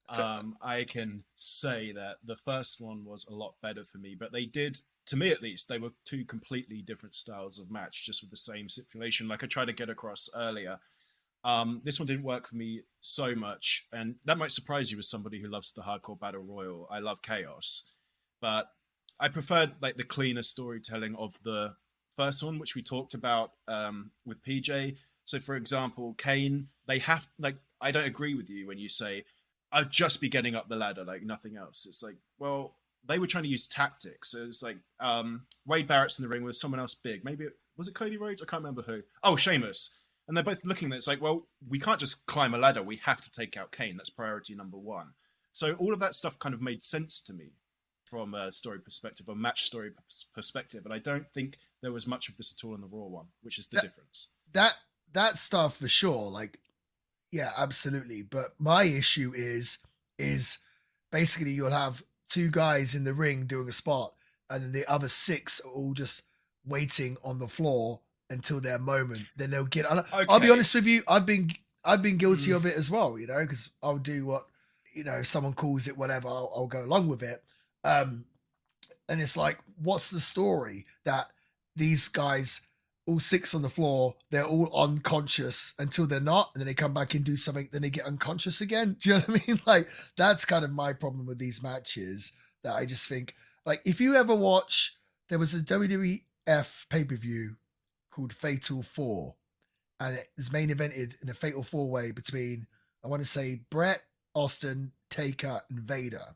I can say that the first one was a lot better for me, but they did, to me at least, they were two completely different styles of match, just with the same stipulation, like I tried to get across earlier. This one didn't work for me so much, and that might surprise you as somebody who loves the hardcore battle royal. I love chaos, but I preferred like the cleaner storytelling of the first one, which we talked about with PJ. So, for example, Kane, they have, like, I don't agree with you when you say, I'd just be getting up the ladder, like nothing else. It's like, well, they were trying to use tactics. So it's like Wade Barrett's in the ring with someone else big. Maybe, was it Cody Rhodes? I can't remember who. Oh, Sheamus. And they're both looking at it. It's like, well, we can't just climb a ladder. We have to take out Kane. That's priority number one. So all of that stuff kind of made sense to me from a story perspective, a match story perspective. And I don't think there was much of this at all in the Raw one, which is the difference. That stuff for sure, like, yeah, absolutely. But my issue is basically you'll have two guys in the ring doing a spot, and then the other 6 are all just waiting on the floor until their moment. Then they'll get. Okay. I'll be honest with you, I've been guilty of it as well. Because I'll do what if someone calls it whatever, I'll go along with it. And it's like, what's the story that these guys, all 6 on the floor, they're all unconscious until they're not, and then they come back and do something, then they get unconscious again. Do you know what I mean? Like, that's kind of my problem with these matches, that I just think, like, if you ever watch, there was a WWF pay-per-view called Fatal 4, and it was main evented in a Fatal 4-way between, I want to say, Brett, Austin, Taker, and Vader.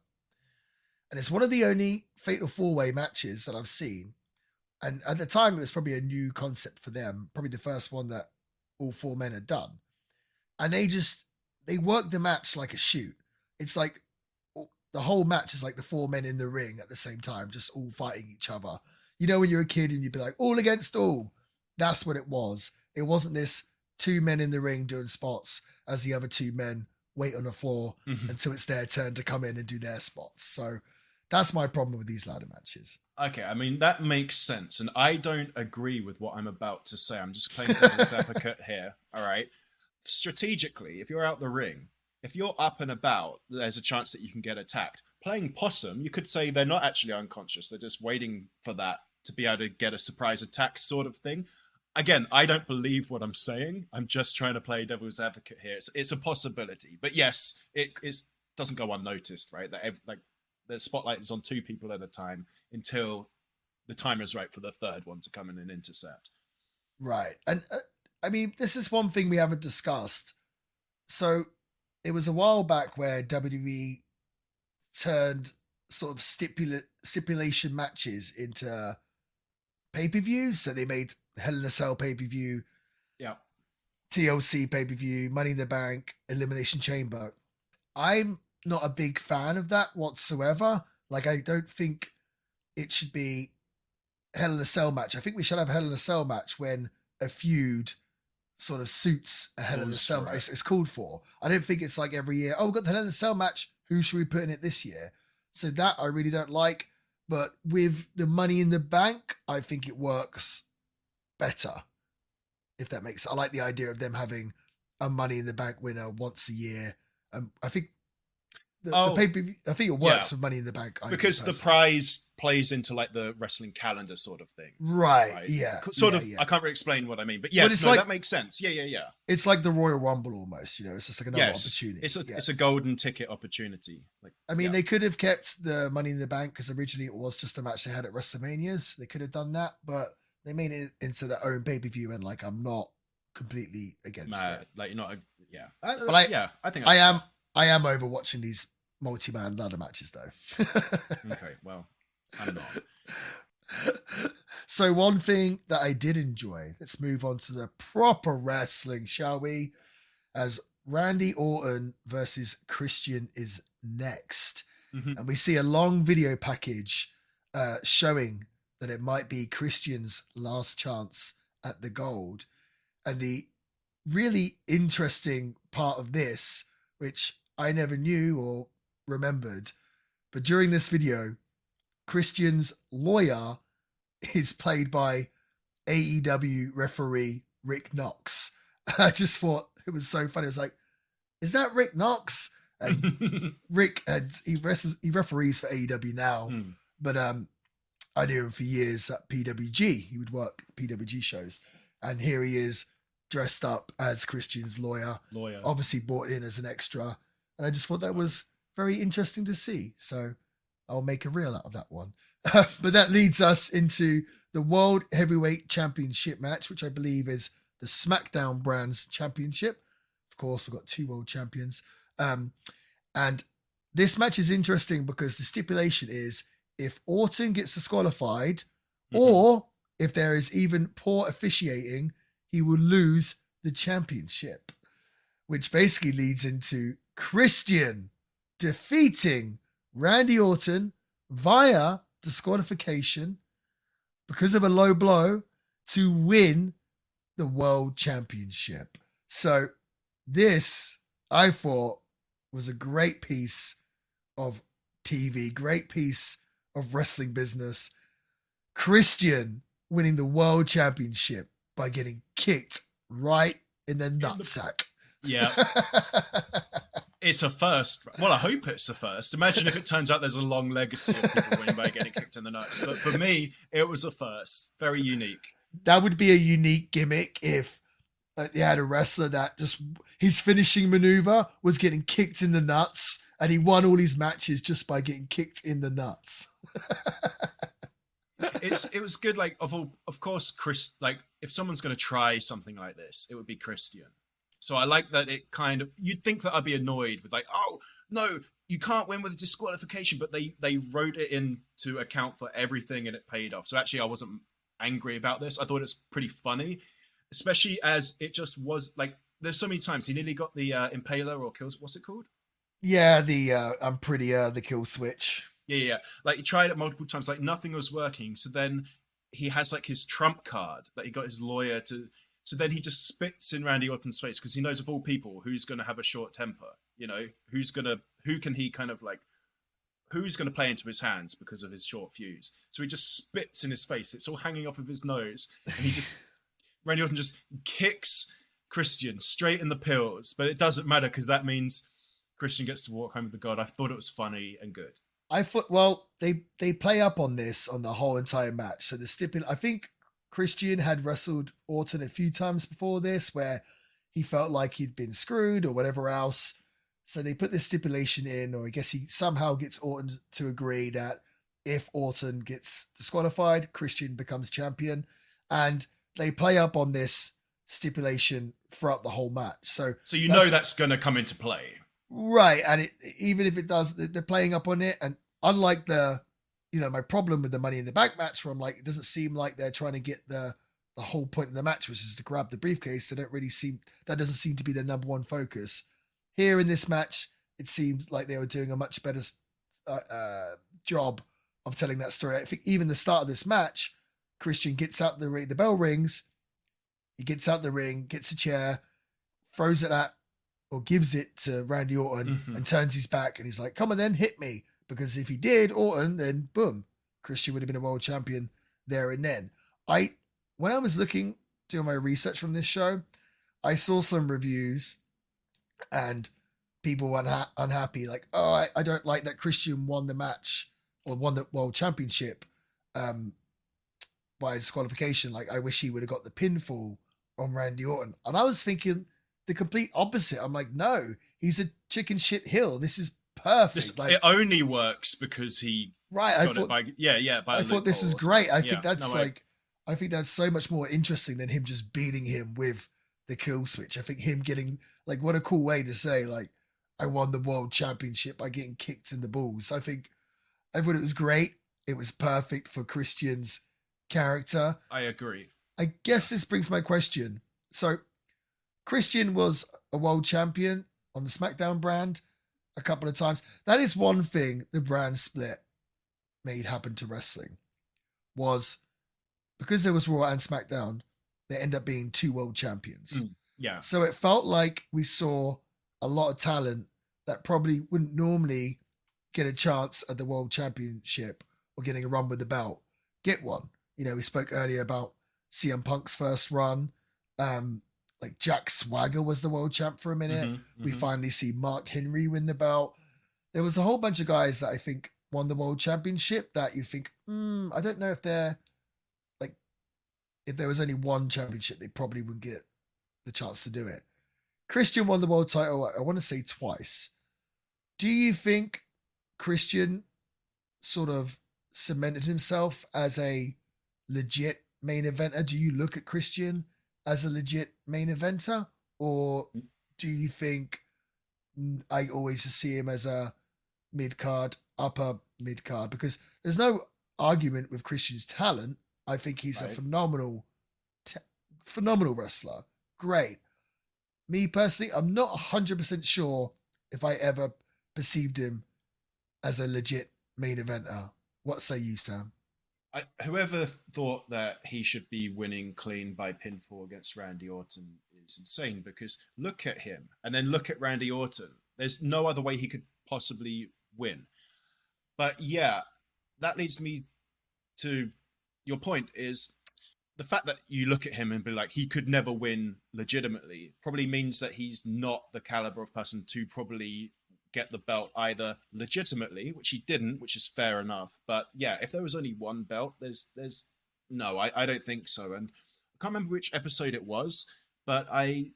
And it's one of the only Fatal 4-way matches that I've seen. And at the time, it was probably a new concept for them. Probably the first one that all 4 men had done. And they worked the match like a shoot. It's like the whole match is like the 4 men in the ring at the same time, just all fighting each other. When you're a kid and you'd be like, all against all. That's what it was. It wasn't this 2 men in the ring doing spots as the other 2 men wait on the floor until it's their turn to come in and do their spots. So that's my problem with these ladder matches. Okay, I mean, that makes sense. And I don't agree with what I'm about to say. I'm just playing devil's advocate here. All right. Strategically, if you're out the ring, if you're up and about, there's a chance that you can get attacked. Playing possum, you could say they're not actually unconscious. They're just waiting for that to be able to get a surprise attack sort of thing. Again, I don't believe what I'm saying. I'm just trying to play devil's advocate here. It's a possibility. But yes, it doesn't go unnoticed, right? That the spotlight is on 2 people at a time until the time is right for the third one to come in and intercept. Right. And I mean, this is one thing we haven't discussed. So it was a while back where WWE turned sort of stipulation matches into pay-per-views. So they made Hell in a Cell pay-per-view TLC pay-per-view, Money in the Bank, Elimination Chamber. I'm not a big fan of that whatsoever. Like, I don't think it should be Hell in a Cell match. I think we should have a Hell in a Cell match when a feud sort of suits a Hell in a Cell match. It's called for. I don't think it's like every year, oh, we've got the Hell in a Cell match. Who should we put in it this year? So that I really don't like. But with the Money in the Bank, I think it works better. If that makes sense. I like the idea of them having a Money in the Bank winner once a year. I think the pay-per-view, I think it works with Money in the Bank. Because the prize plays into like the wrestling calendar sort of thing. Right. Yeah. Sort of. I can't really explain what I mean, but yes, that makes sense. Yeah. It's like the Royal Rumble almost, it's just like another opportunity. It's a golden ticket opportunity. Like, I mean, they could have kept the Money in the Bank because originally it was just a match they had at WrestleManias. They could have done that, but they made it into their own pay-per-view, and like, I'm not completely against it. Like, you're not, But I think I am over watching these multi-man ladder matches, though. Okay, well, I'm not. So one thing that I did enjoy, let's move on to the proper wrestling, shall we? As Randy Orton versus Christian is next. Mm-hmm. And we see a long video package showing that it might be Christian's last chance at the gold. And the really interesting part of this, which I never knew or remembered, but during this video, Christian's lawyer is played by AEW referee Rick Knox. I just thought it was so funny. It was like, is that Rick Knox? And Rick, he referees for AEW now, but I knew him for years at PWG. He would work PWG shows, and here he is dressed up as Christian's lawyer. Obviously brought in as an extra, and I just thought that was very interesting to see. So I'll make a reel out of that one. But that leads us into the World Heavyweight Championship match, which I believe is the SmackDown Brands Championship. Of course, we've got two world champions. And this match is interesting because the stipulation is if Orton gets disqualified, or if there is even poor officiating, he will lose the championship, which basically leads into Christian defeating Randy Orton via disqualification because of a low blow to win the world championship. So this, I thought, was a great piece of TV, great piece of wrestling business. Christian winning the world championship by getting kicked right in the nutsack. Yeah. It's a first. Well, I hope it's a first. Imagine if it turns out there's a long legacy of people winning by getting kicked in the nuts. But for me, it was a first. Very unique. That would be a unique gimmick if they had a wrestler that just his finishing maneuver was getting kicked in the nuts, and he won all his matches just by getting kicked in the nuts. It was good. Like, of course, Chris. Like, if someone's going to try something like this, it would be Christian. So I like that it kind of, you'd think that I'd be annoyed with like, oh, no, you can't win with disqualification, but they wrote it in to account for everything and it paid off. So actually I wasn't angry about this. I thought it's pretty funny, especially as it just was like, there's so many times he nearly got the impaler or kills. What's it called? Yeah, the kill switch. Yeah. Like he tried it multiple times, like nothing was working. So then he has like his trump card that he got his lawyer to. So then he just spits in Randy Orton's face because he knows of all people who's going to have a short temper. Who's going to play into his hands because of his short fuse. So he just spits in his face. It's all hanging off of his nose. And Randy Orton just kicks Christian straight in the pills. But it doesn't matter because that means Christian gets to walk home with the God. I thought it was funny and good. I thought, well, they play up on this on the whole entire match. So I think Christian had wrestled Orton a few times before this where he felt like he'd been screwed or whatever else. So they put this stipulation in, or I guess he somehow gets Orton to agree that if Orton gets disqualified, Christian becomes champion. And they play up on this stipulation throughout the whole match. So that's going to come into play. Right. And even if it does, they're playing up on it. And unlike my problem with the Money in the Bank match where I'm like, it doesn't seem like they're trying to get the the whole point of the match was just to grab the briefcase. That doesn't seem to be their number one focus. Here in this match, it seemed like they were doing a much better job of telling that story. I think even the start of this match, Christian gets out the ring, the bell rings, he gets out the ring, gets a chair, throws it at, or gives it to Randy Orton and turns his back, and he's like, come on then, hit me. Because if he did, Orton, then boom, Christian would have been a world champion there and then. When I was doing my research from this show, I saw some reviews and people were unhappy, like, oh, I don't like that Christian won the match or won the world championship by disqualification. Like, I wish he would have got the pinfall on Randy Orton. And I was thinking the complete opposite. I'm like, no, he's a chicken shit heel. This is perfect. It only works because he I thought this was great. I think that's so much more interesting than him just beating him with the kill switch. I think him getting, like, what a cool way to say, like, I won the world championship by getting kicked in the balls. I thought it was great. It was perfect for Christian's character. I agree. I guess this brings my question. So Christian was a world champion on the SmackDown brand a couple of times. That is one thing the brand split made happen to wrestling, was because there was Raw and SmackDown, there end up being two world champions. Yeah. So it felt like we saw a lot of talent that probably wouldn't normally get a chance at the world championship or getting a run with the belt, get one. You know, we spoke earlier about CM Punk's first run. Like Jack Swagger was the world champ for a minute. We finally see Mark Henry win the belt. There was a whole bunch of guys that I think won the world championship that you think, I don't know if they're like, if there was only one championship, they probably wouldn't get the chance to do it. Christian won the world title, I want to say twice. Do you think Christian sort of cemented himself as a legit main eventer? Do you look at Christian as a legit main eventer? Or do you think I always just see him as a mid-card, upper mid-card? Because there's no argument with Christian's talent. I think he's a phenomenal wrestler. Great. Me personally, I'm not 100% sure if I ever perceived him as a legit main eventer. What say you, Sam? Whoever thought that he should be winning clean by pinfall against Randy Orton is insane, because look at him and then look at Randy Orton. There's no other way he could possibly win. But yeah, that leads me to your point, is the fact that you look at him and be like, he could never win legitimately, probably means that he's not the caliber of person to probably get the belt either legitimately, which he didn't, which is fair enough. But yeah, if there was only one belt, there's no, I don't think so. And I can't remember which episode it was, but I've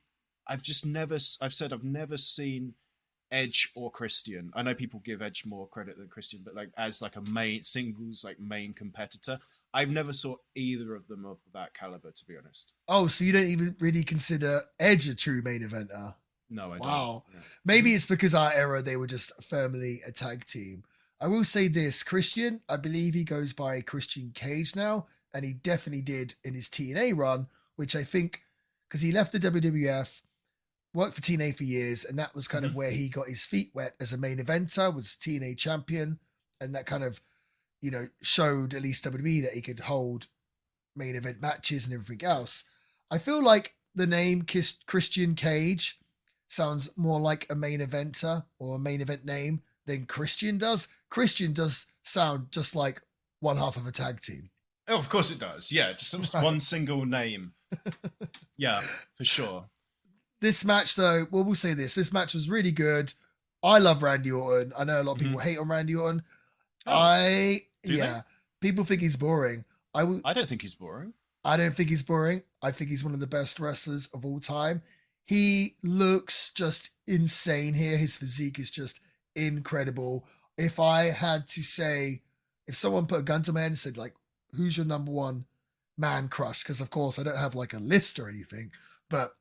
never seen Edge or Christian. I know people give Edge more credit than Christian, but like as like a main singles, like main competitor, I've never saw either of them of that caliber, to be honest. Oh, so you don't even really consider Edge a true main eventer? No, I don't. Wow. Yeah. Maybe it's because our era, they were just firmly a tag team. I will say this, Christian, I believe he goes by Christian Cage now, and he definitely did in his TNA run, which I think, because he left the WWF, worked for TNA for years, and that was kind of where he got his feet wet as a main eventer, was TNA champion, and that kind of, you know, showed at least WWE that he could hold main event matches and everything else. I feel like the name Christian Cage sounds more like a main eventer or a main event name than Christian does. Christian does sound just like one half of a tag team. Oh, of course it does. Yeah, just one single name. Yeah, for sure. This match, though, well, we'll say this match was really good. I love Randy Orton. I know a lot of people hate on Randy Orton. Oh, people think he's boring. I don't think he's boring. I don't think he's boring. I think he's one of the best wrestlers of all time. He looks just insane here. His physique is just incredible. If I had to say, if someone put a gun to my head and said, like, who's your number one man crush? Because, of course, I don't have like a list or anything, but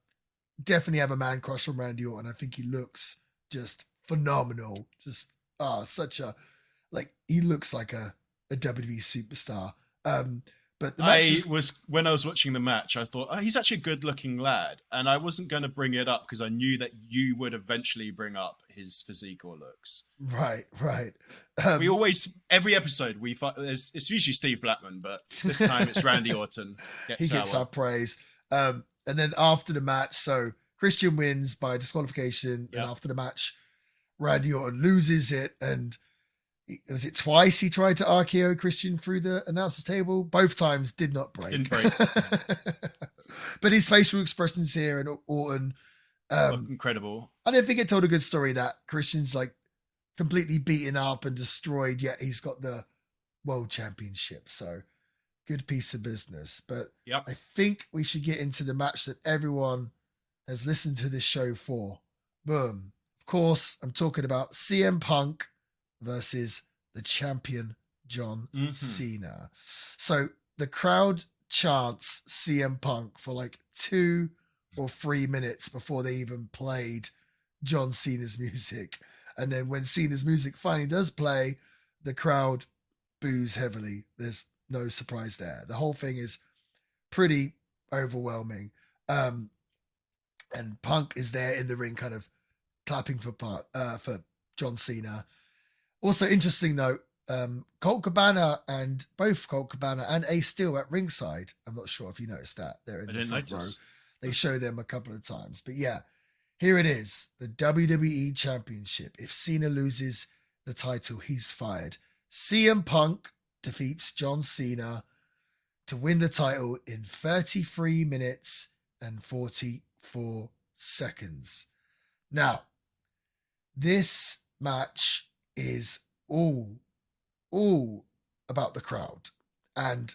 definitely have a man crush on Randy Orton. I think he looks just phenomenal. Just such a, like, he looks like a WWE superstar. But the match when I was watching the match, I thought, oh, he's actually a good-looking lad, and I wasn't going to bring it up because I knew that you would eventually bring up his physique or looks. Right. We always, every episode, it's usually Steve Blackman, but this time it's Randy Orton. He gets our praise. And then after the match, so Christian wins by disqualification. Yep. And after the match, Randy Orton loses it, and was it twice he tried to RKO Christian through the announcer's table? Both times did not break. Didn't break. But his facial expressions here and Orton, incredible. I don't think it told a good story that Christian's like completely beaten up and destroyed, yet he's got the world championship. So good piece of business. But yep. I think we should get into the match that everyone has listened to this show for. Boom. Of course, I'm talking about CM Punk versus the champion John Cena. So the crowd chants CM Punk for like 2 or 3 minutes before they even played John Cena's music. And then when Cena's music finally does play, the crowd boos heavily. There's no surprise there. The whole thing is pretty overwhelming. And Punk is there in the ring kind of clapping for John Cena. Also interesting note, Colt Cabana and Ace Steel at ringside. I'm not sure if you noticed that. They're in the front row. They show them a couple of times. But yeah, here it is. The WWE Championship. If Cena loses the title, he's fired. CM Punk defeats John Cena to win the title in 33 minutes and 44 seconds. Now, this match is all about the crowd. And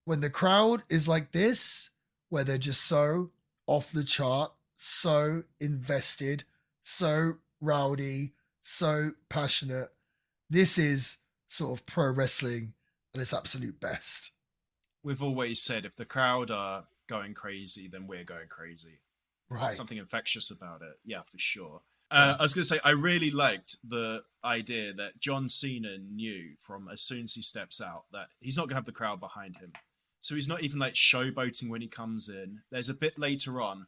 when the crowd is like this, where they're just so off the chart, so invested, so rowdy, so passionate, this is sort of pro wrestling at its absolute best. We've always said if the crowd are going crazy, then we're going crazy. Right. There's something infectious about it. Yeah, for sure. I was going to say, I really liked the idea that John Cena knew from as soon as he steps out that he's not going to have the crowd behind him. So he's not even like showboating when he comes in. There's a bit later on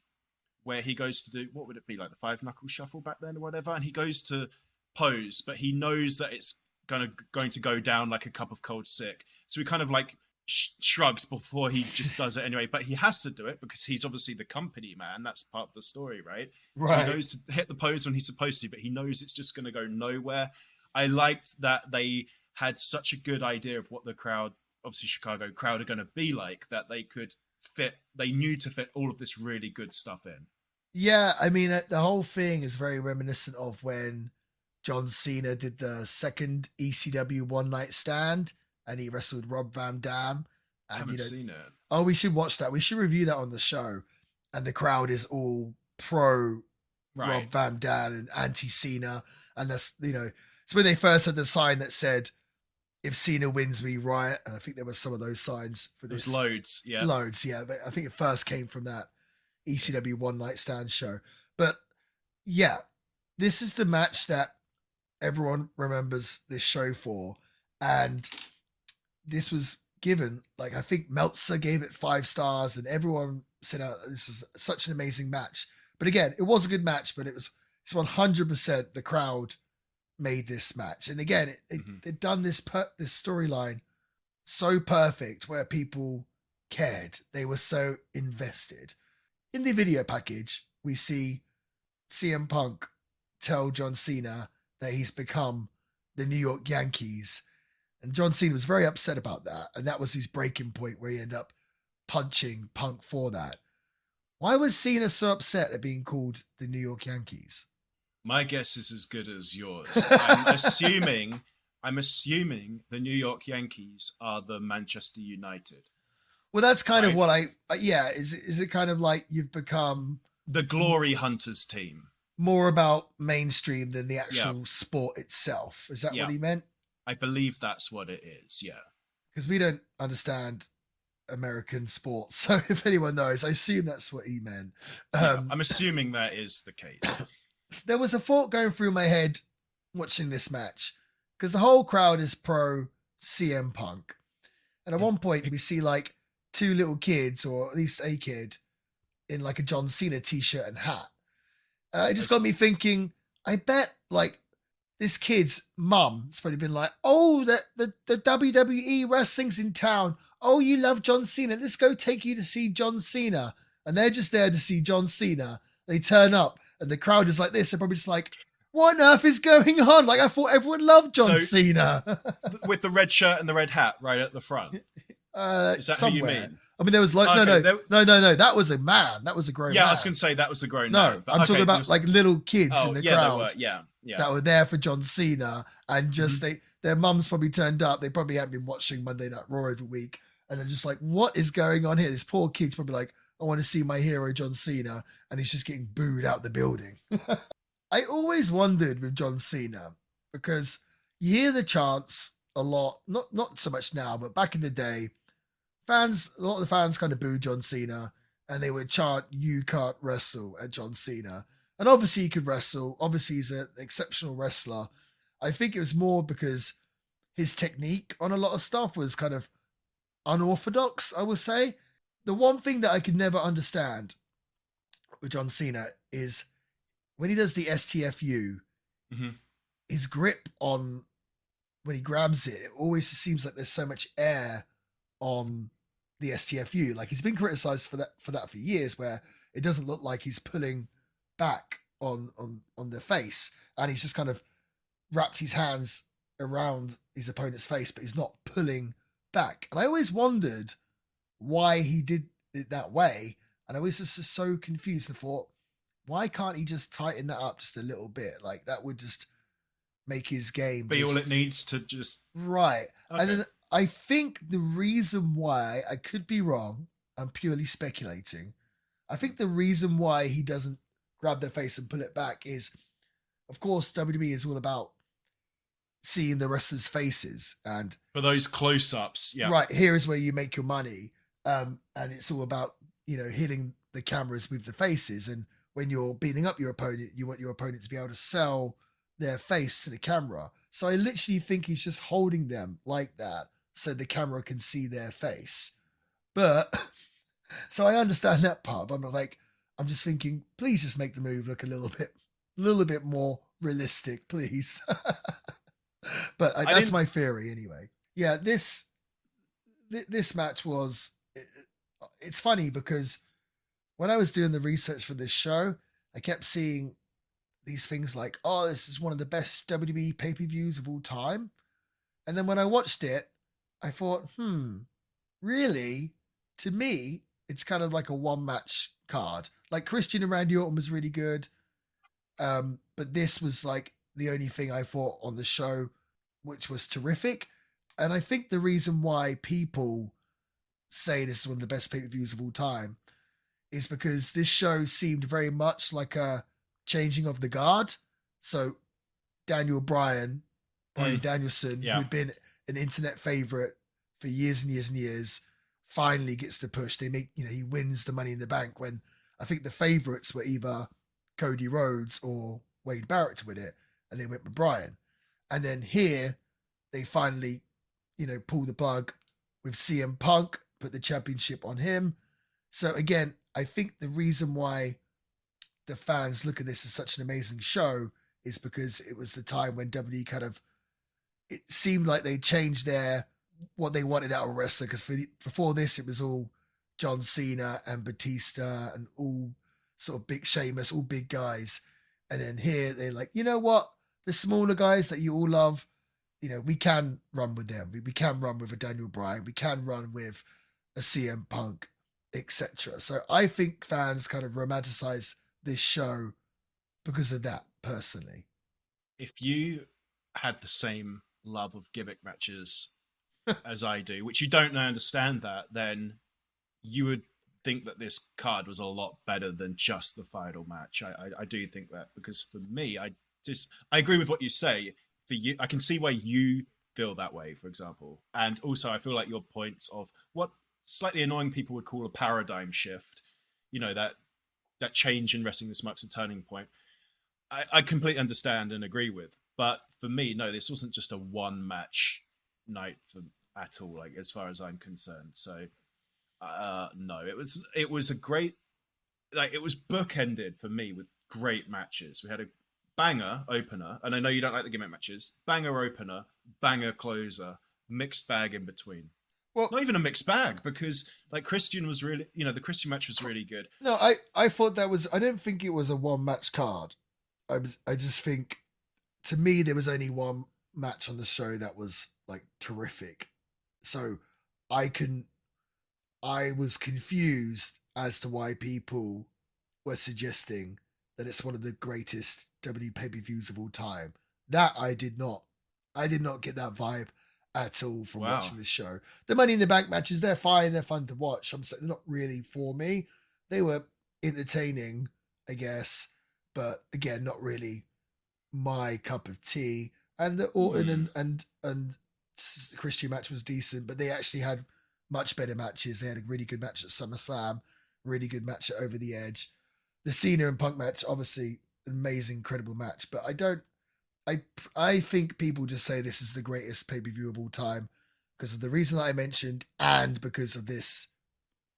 where he goes to do, what would it be, like the 5-knuckle shuffle back then or whatever? And he goes to pose, but he knows that it's going to go down like a cup of cold sick. So he kind of like shrugs before he just does it anyway, but he has to do it because he's obviously the company man. That's part of the story, right? So he goes to hit the pose when he's supposed to, but he knows it's just going to go nowhere. I liked that they had such a good idea of what the crowd, obviously Chicago crowd, are going to be like, that they knew to fit all of this really good stuff in. Yeah, I mean, the whole thing is very reminiscent of when John Cena did the second ECW One Night Stand and he wrestled Rob Van Dam. And, I haven't seen it. Oh, we should watch that. We should review that on the show. And the crowd is all pro Rob Van Dam and anti Cena. And that's, it's when they first had the sign that said, if Cena wins, we riot. And I think there were some of those signs for this. There's loads, yeah. Loads, yeah. But I think it first came from that ECW One Night Stand show. But yeah, this is the match that everyone remembers this show for. And this was given, like, I think Meltzer gave it 5 stars and everyone said, oh, this is such an amazing match. But again, it was a good match, but it's 100% the crowd made this match. And again, they'd done this storyline so perfect where people cared. They were so invested. In the video package, we see CM Punk tell John Cena that he's become the New York Yankees. And John Cena was very upset about that. And that was his breaking point where he ended up punching Punk for that. Why was Cena so upset at being called the New York Yankees? My guess is as good as yours. I'm assuming the New York Yankees are the Manchester United. Well, that's kind of what is it kind of like you've become the Glory Hunters team? More about mainstream than the actual sport itself. Is that what he meant? I believe that's what it is, yeah. Because we don't understand American sports. So if anyone knows, I assume that's what he meant. I'm assuming that is the case. There was a thought going through my head watching this match because the whole crowd is pro CM Punk. And at one point, we see like two little kids, or at least a kid, in like a John Cena t-shirt and hat. And it just got me thinking, I bet like this kid's mum's probably been like, oh, the WWE wrestling's in town. Oh, you love John Cena. Let's go take you to see John Cena. And they're just there to see John Cena. They turn up and the crowd is like this. They're probably just like, what on earth is going on? Like, I thought everyone loved John Cena. With the red shirt and the red hat right at the front. Is that somewhere. who you mean? I mean, there was like, Okay, no. That was a man. That was a grown man. I was going to say that was a grown man. man. No, I'm talking about like little kids in the crowd. That were there for John Cena, and just their mums probably turned up. They probably hadn't been watching Monday Night Raw every week, and they're just like, what is going on here? This poor kid's probably like, I want to see my hero John Cena, and he's just getting booed out the building. I always wondered with John Cena, because you hear the chants a lot, not so much now, but back in the day, a lot of the fans kind of booed John Cena, and they would chant, "You can't wrestle" at John Cena. And obviously he could wrestle. Obviously he's an exceptional wrestler. I think it was more because his technique on a lot of stuff was kind of unorthodox, I would say. The one thing that I could never understand with John Cena is when he does the STFU, his grip on when he grabs it, it always seems like there's so much air on the STFU. Like, he's been criticized for that for years, where it doesn't look like he's pulling back on the face, and he's just kind of wrapped his hands around his opponent's face, but he's not pulling back. And I always wondered why he did it that way, and I was just so confused and thought, why can't he just tighten that up just a little bit? Like, that would just make his game be all it needs to just right. Okay. And then I think the reason why, I could be wrong, I'm purely speculating, I think the reason why he doesn't grab their face and pull it back is, of course, WWE is all about seeing the wrestlers' faces, and for those close-ups, right, here is where you make your money, and it's all about, hitting the cameras with the faces. And when you're beating up your opponent, you want your opponent to be able to sell their face to the camera. So I literally think he's just holding them like that so the camera can see their face. But so I understand that part, but I'm just thinking, please just make the move look a little bit more realistic, please. But that's my theory anyway. Yeah, this match was, it's funny because when I was doing the research for this show, I kept seeing these things like, oh, this is one of the best WWE pay-per-views of all time. And then when I watched it, I thought, really? To me, it's kind of like a one-match card. Like, Christian and Randy Orton was really good. But this was like the only thing I thought on the show, which was terrific. And I think the reason why people say this is one of the best pay-per-views of all time is because this show seemed very much like a changing of the guard. So Daniel Bryan Danielson, who'd been an internet favorite for years and years and years, finally gets the push. They make, he wins the Money in the Bank, when I think the favorites were either Cody Rhodes or Wade Barrett to win it, and they went with Bryan. And then here they finally, pull the plug with CM Punk, put the championship on him. So again, I think the reason why the fans look at this as such an amazing show is because it was the time when WWE it seemed like they changed what they wanted out of a wrestler. Because before this, it was all John Cena and Batista and all sort of big Sheamus, all big guys. And then here they're like, you know what? The smaller guys that you all love, we can run with them. We can run with a Daniel Bryan. We can run with a CM Punk, etc. So I think fans kind of romanticize this show because of that, personally. If you had the same love of gimmick matches as I do, which you don't understand that, then you would think that this card was a lot better than just the final match. I do think that, because for me, I agree with what you say. For you, I can see why you feel that way, for example. And also I feel like your points of what slightly annoying people would call a paradigm shift, that change in wrestling this marks a turning point, I completely understand and agree with. But for me, no, this wasn't just a one match night at all, like as far as I'm concerned. So no, it was a great, like it was bookended for me with great matches. We had a banger opener, and I know you don't like the gimmick matches. Banger opener, banger closer, mixed bag in between. Well, Not even a mixed bag, because like Christian was really, the Christian match was really good. no, I thought that was. I don't think it was a one match card. I just think, to me, there was only one match on the show that was like terrific. So I was confused as to why people were suggesting that it's one of the greatest WWE pay-per-views of all time. That I did not get that vibe at all from Wow. watching this show. The Money in the Bank matches, they're fine, they're fun to watch. I'm saying they're not really for me. They were entertaining, I guess, but again, not really my cup of tea. And the Orton and Christian match was decent, but they actually had much better matches. They had a really good match at SummerSlam, really good match at Over the Edge. The Cena and Punk match, obviously, amazing, incredible match. But I think people just say this is the greatest pay-per-view of all time because of the reason that I mentioned and because of this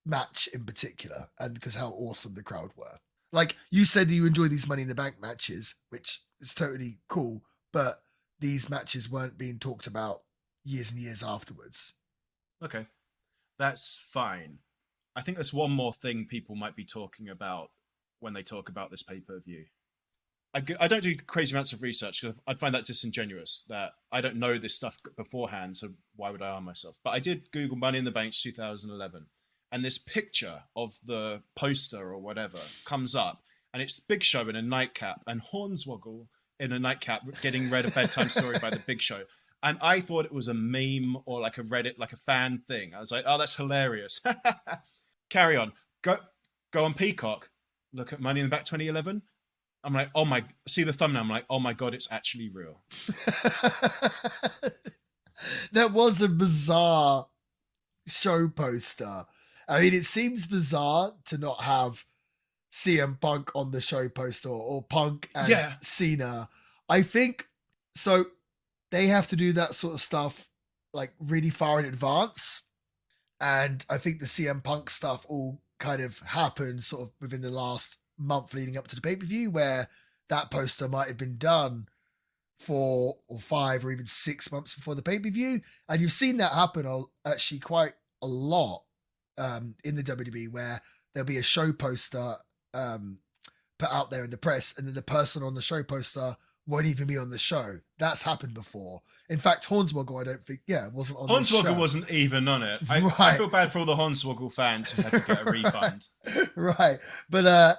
match in particular and because how awesome the crowd were. Like you said, you enjoy these Money in the Bank matches, which is totally cool, but these matches weren't being talked about years and years afterwards. Okay, that's fine. I think there's one more thing people might be talking about when they talk about this pay-per-view. I don't do crazy amounts of research because I'd find that disingenuous, that I don't know this stuff beforehand, so why would I arm myself? But I did Google Money in the Bank 2011, and this picture of the poster or whatever comes up, and it's Big Show in a nightcap and Hornswoggle in a nightcap getting read a bedtime story by the Big Show. And I thought it was a meme or like a Reddit, like a fan thing. I was like, oh, that's hilarious. Carry on. Go on Peacock. Look at Money in the Bank 2011. I'm like, oh my, see the thumbnail. I'm like, oh my God, it's actually real. That was a bizarre show poster. I mean, it seems bizarre to not have CM Punk on the show poster or Punk and Cena. I think so. They have to do that sort of stuff like really far in advance. And I think the CM Punk stuff all kind of happened sort of within the last month leading up to the pay-per-view, where that poster might have been done 4 or 5 or even 6 months before the pay-per-view. And you've seen that happen actually quite a lot in the WWE, where there'll be a show poster put out there in the press, and then the person on the show poster won't even be on the show. That's happened before. In fact, Hornswoggle, I don't think, wasn't on the show. Hornswoggle wasn't even on it. I feel bad for all the Hornswoggle fans who had to get a refund. Right. But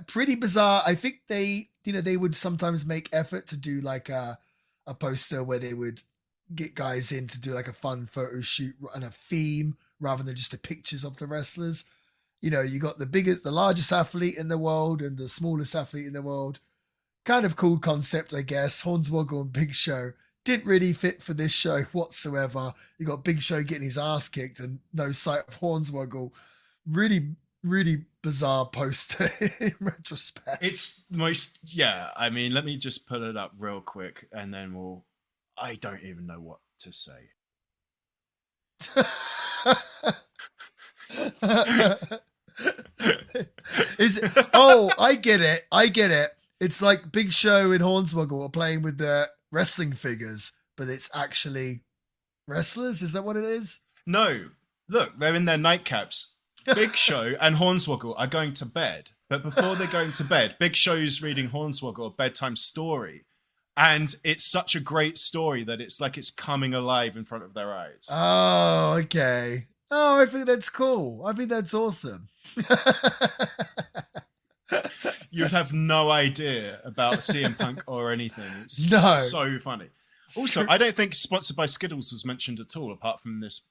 pretty bizarre. I think they would sometimes make effort to do like a poster where they would get guys in to do like a fun photo shoot and a theme rather than just the pictures of the wrestlers. You got the largest athlete in the world and the smallest athlete in the world. Kind of cool concept, I guess. Hornswoggle and Big Show didn't really fit for this show whatsoever. You got Big Show getting his ass kicked and no sight of Hornswoggle. Really, really bizarre poster in retrospect. It's the most, I mean, let me just pull it up real quick and then I don't even know what to say. I get it. It's like Big Show and Hornswoggle are playing with the wrestling figures, but it's actually wrestlers. Is that what it is? No. Look, they're in their nightcaps. Big Show and Hornswoggle are going to bed. But before they're going to bed, Big Show's reading Hornswoggle a bedtime story. And it's such a great story that it's like it's coming alive in front of their eyes. Oh, okay. Oh, I think that's cool. I think that's awesome. You would have no idea about CM Punk or anything. It's so funny. Also, I don't think sponsored by Skittles was mentioned at all, apart from this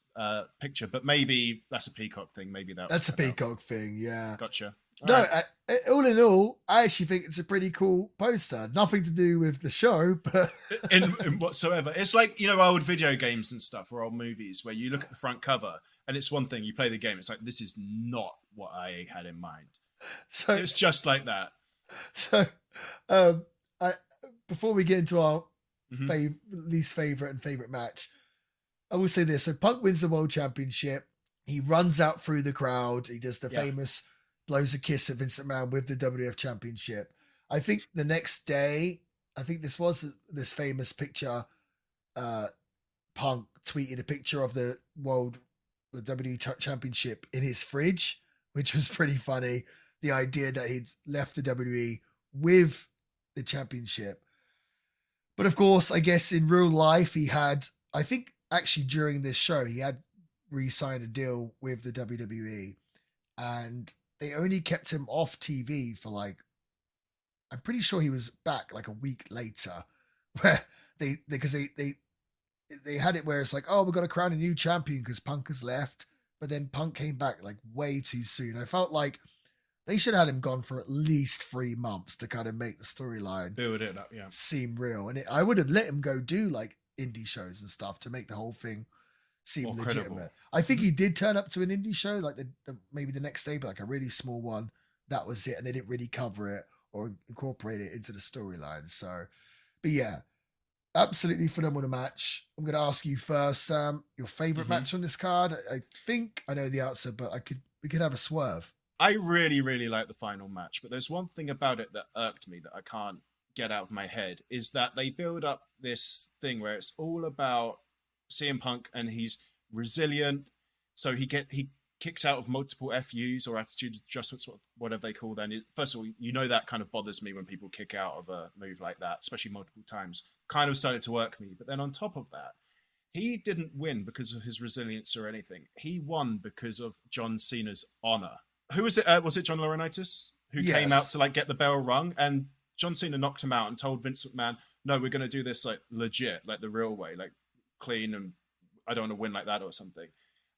picture. But maybe that's a Peacock thing. Maybe that's a Peacock thing. Yeah. Gotcha. All in all, I actually think it's a pretty cool poster. Nothing to do with the show, but in whatsoever. It's like, old video games and stuff or old movies where you look at the front cover and it's one thing. You play the game. It's like, this is not what I had in mind. So it's just like that. So, before we get into our least favorite and favorite match, I will say this. So Punk wins the world championship. He runs out through the crowd. He does the Yeah. famous blows a kiss at Vince McMahon with the WWF championship. I think the next day, I think this famous picture, Punk tweeted a picture of the WWE championship in his fridge, which was pretty funny. The idea that he'd left the WWE with the championship. But of course, I guess in real life, I think actually during this show, he had re-signed a deal with the WWE, and they only kept him off TV for I'm pretty sure he was back like a week later, where because they had it where it's like, oh, we're going to crown a new champion because Punk has left, but then Punk came back like way too soon. I felt like they should have had him gone for at least 3 months to kind of make the storyline build it up, yeah, seem real. And I would have let him go do like indie shows and stuff to make the whole thing seem more legitimate. credible. I think he did turn up to an indie show like maybe the next day, but like a really small one. That was it, and they didn't really cover it or incorporate it into the storyline. So, but yeah, absolutely phenomenal match. I'm going to ask you first, Sam, your favorite match on this card. I think I know the answer, but we could have a swerve. I really, really like the final match, but there's one thing about it that irked me that I can't get out of my head, is that they build up this thing where it's all about CM Punk and he's resilient. So he kicks out of multiple FUs or attitude adjustments, whatever they call them. First of all, that kind of bothers me when people kick out of a move like that, especially multiple times. Kind of started to work me. But then on top of that, he didn't win because of his resilience or anything. He won because of John Cena's honor. Who was it? Was it John Laurinaitis who came out to get the bell rung? And John Cena knocked him out and told Vince McMahon, no, we're going to do this like legit, like the real way, like clean, and I don't want to win like that or something.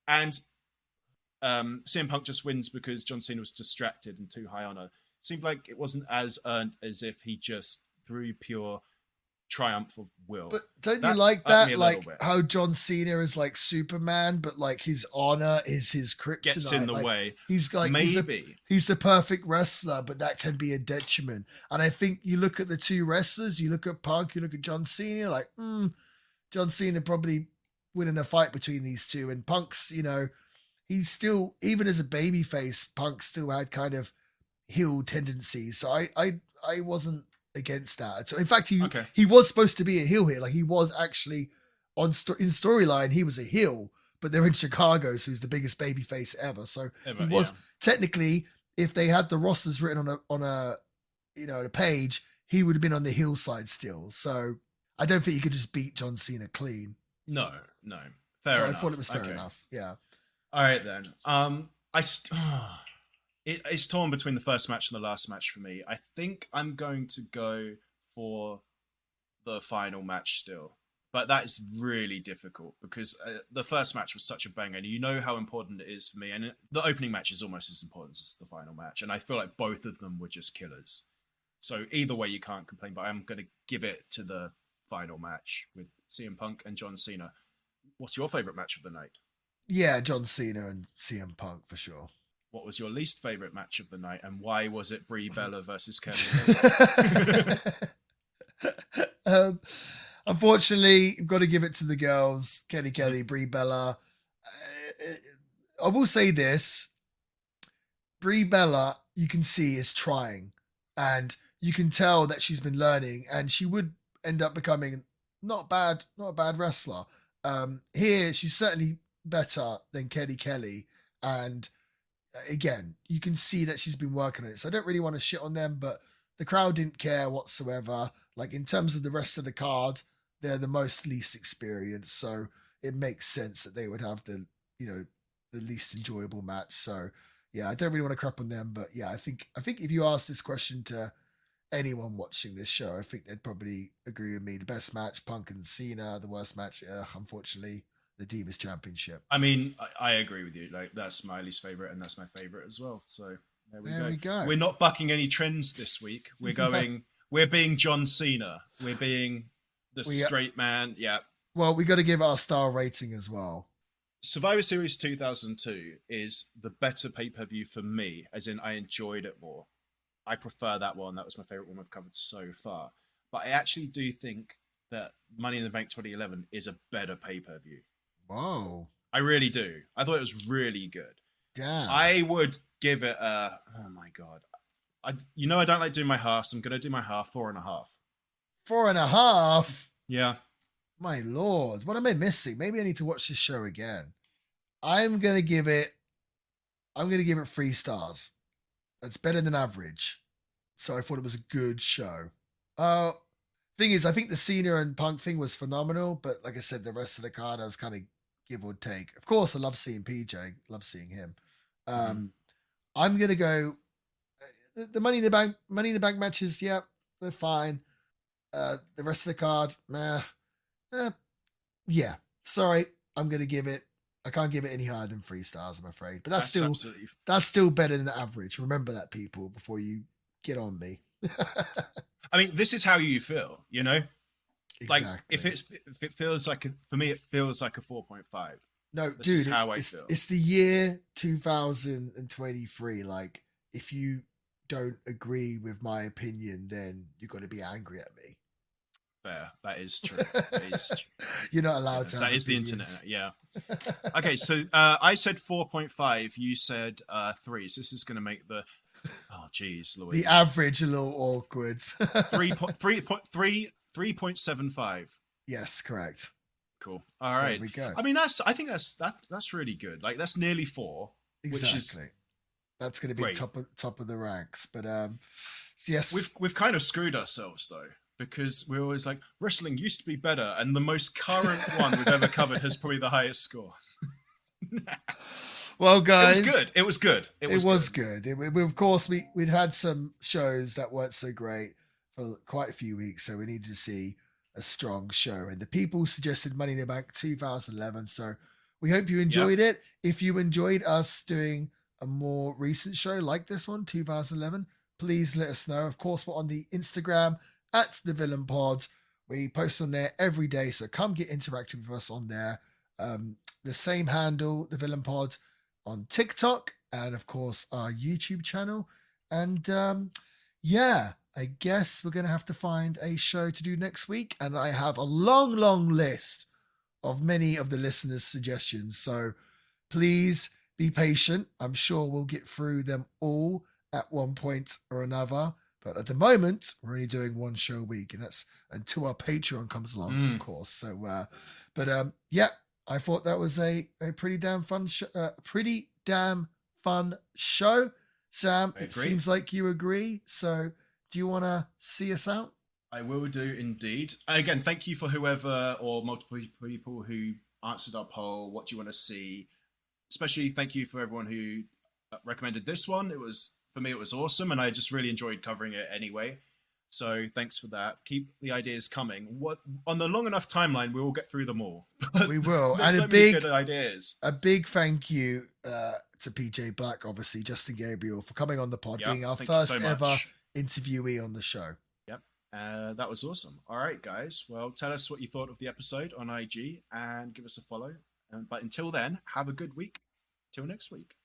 And CM Punk just wins because John Cena was distracted and too high honor. It seemed like it wasn't as earned as if he just through pure triumph of will. But don't you like that? Like how John Cena is like Superman, but like his honor is his kryptonite. Gets in the way. He's like he's the perfect wrestler, but that can be a detriment. And I think you look at the two wrestlers, you look at Punk, you look at John Cena, like John Cena probably winning a fight between these two. And Punk's, he's still, even as a babyface, Punk still had kind of heel tendencies. So I wasn't against that. So in fact, he was supposed to be a heel here. Like he was actually in storyline, he was a heel, but they're in Chicago, so he's the biggest babyface ever. So he was technically, if they had the rosters written on a page, he would have been on the heel side still. So I don't think you could just beat John Cena clean. No. Fair enough. I thought it was fair enough. Yeah. All right then. It's torn between the first match and the last match for me. I think I'm going to go for the final match still. But that is really difficult because the first match was such a banger. And you know how important it is for me. And the opening match is almost as important as the final match. And I feel like both of them were just killers. So either way, you can't complain. But I'm going to give it to the final match with CM Punk and John Cena. What's your favorite match of the night? Yeah, John Cena and CM Punk for sure. What was your least favorite match of the night, and why was it Brie Bella versus Kelly? Unfortunately, you've got to give it to the girls, Kelly, Brie Bella. I will say this: Brie Bella, you can see, is trying, and you can tell that she's been learning, and she would end up becoming not a bad wrestler. Here, she's certainly better than Kelly, and again, you can see that she's been working on it. So I don't really want to shit on them, but the crowd didn't care whatsoever. Like in terms of the rest of the card, they're the most least experienced. So it makes sense that they would have the least enjoyable match. So yeah, I don't really want to crap on them, but yeah, I think if you ask this question to anyone watching this show, I think they'd probably agree with me. The best match, Punk and Cena. The worst match, unfortunately, the Divas Championship. I mean, I agree with you. Like that's my least favorite, and that's my favorite as well. So there we go. We're not bucking any trends this week. We're going. We're being John Cena. We're being the straight man. Yeah. Well, we got to give our star rating as well. Survivor Series 2002 is the better pay-per-view for me, as in I enjoyed it more. I prefer that one. That was my favorite one we've covered so far. But I actually do think that Money in the Bank 2011 is a better pay-per-view. Whoa. I really do. I thought it was really good. Damn. I would give it a. Oh my god. I don't like doing my halves. I'm gonna do my half 4.5. 4.5. Yeah. My lord, what am I missing? Maybe I need to watch this show again. I'm gonna give it 3 stars. That's better than average. So I thought it was a good show. Thing is, I think the Cena and Punk thing was phenomenal, but like I said, the rest of the card I was kind of give or take. Of course, I love seeing PJ, love seeing him. I'm gonna go the Money in the Bank matches. Yeah, they're fine. The rest of the card, yeah. Sorry, I'm gonna give it. I can't give it any higher than 3 stars, I'm afraid. But that's still better than average. Remember that, people, before you get on me. I mean, this is how you feel, you know? Exactly. Like if it feels like for me, it feels like a 4.5. No, this dude, is how I feel. It's the year 2023. Like, if you don't agree with my opinion, then you've got to be angry at me. Fair. That is true. That is true. You're not allowed to. That is the internet. Yeah. Okay, so I said 4.5. You said 3. So this is going to make the. Oh, geez, Louise. The average a little awkward. 3.75. Yes, correct. Cool. All right. There we go. I mean, I think that's really good. Like, that's nearly 4. Exactly. Which is that's going to be great. top of the ranks. But yes, we've kind of screwed ourselves though, because we're always like, wrestling used to be better, and the most current one we've ever covered has probably the highest score. Well, guys, it was good. It was good. Of course, we'd had some shows that weren't so great for quite a few weeks, so we needed to see a strong show. And the people suggested Money in the Bank 2011, so we hope you enjoyed it. If you enjoyed us doing a more recent show like this one, 2011, please let us know. Of course, we're on the Instagram at The Villain Pod. We post on there every day, so come get interactive with us on there. The same handle, The Villain Pod, on TikTok, and of course our YouTube channel. And I guess we're going to have to find a show to do next week. And I have a long list of many of the listeners' suggestions. So please be patient. I'm sure we'll get through them all at one point or another. But at the moment, we're only doing one show a week, and that's until our Patreon comes along, of course. So, I thought that was a pretty damn fun show. Sam, it seems like you agree. So do you want to see us out? I will do indeed. And again, thank you for whoever or multiple people who answered our poll. What do you want to see? Especially thank you for everyone who recommended this one. For me, it was awesome, and I just really enjoyed covering it anyway. So thanks for that. Keep the ideas coming. On the long enough timeline, we will get through them all. We will. And so many good ideas. A big thank you to PJ Black, obviously, Justin Gabriel, for coming on the pod, being our first ever interviewee on the show. Yep. That was awesome. All right, guys. Well, tell us what you thought of the episode on IG and give us a follow. But until then, have a good week. Till next week.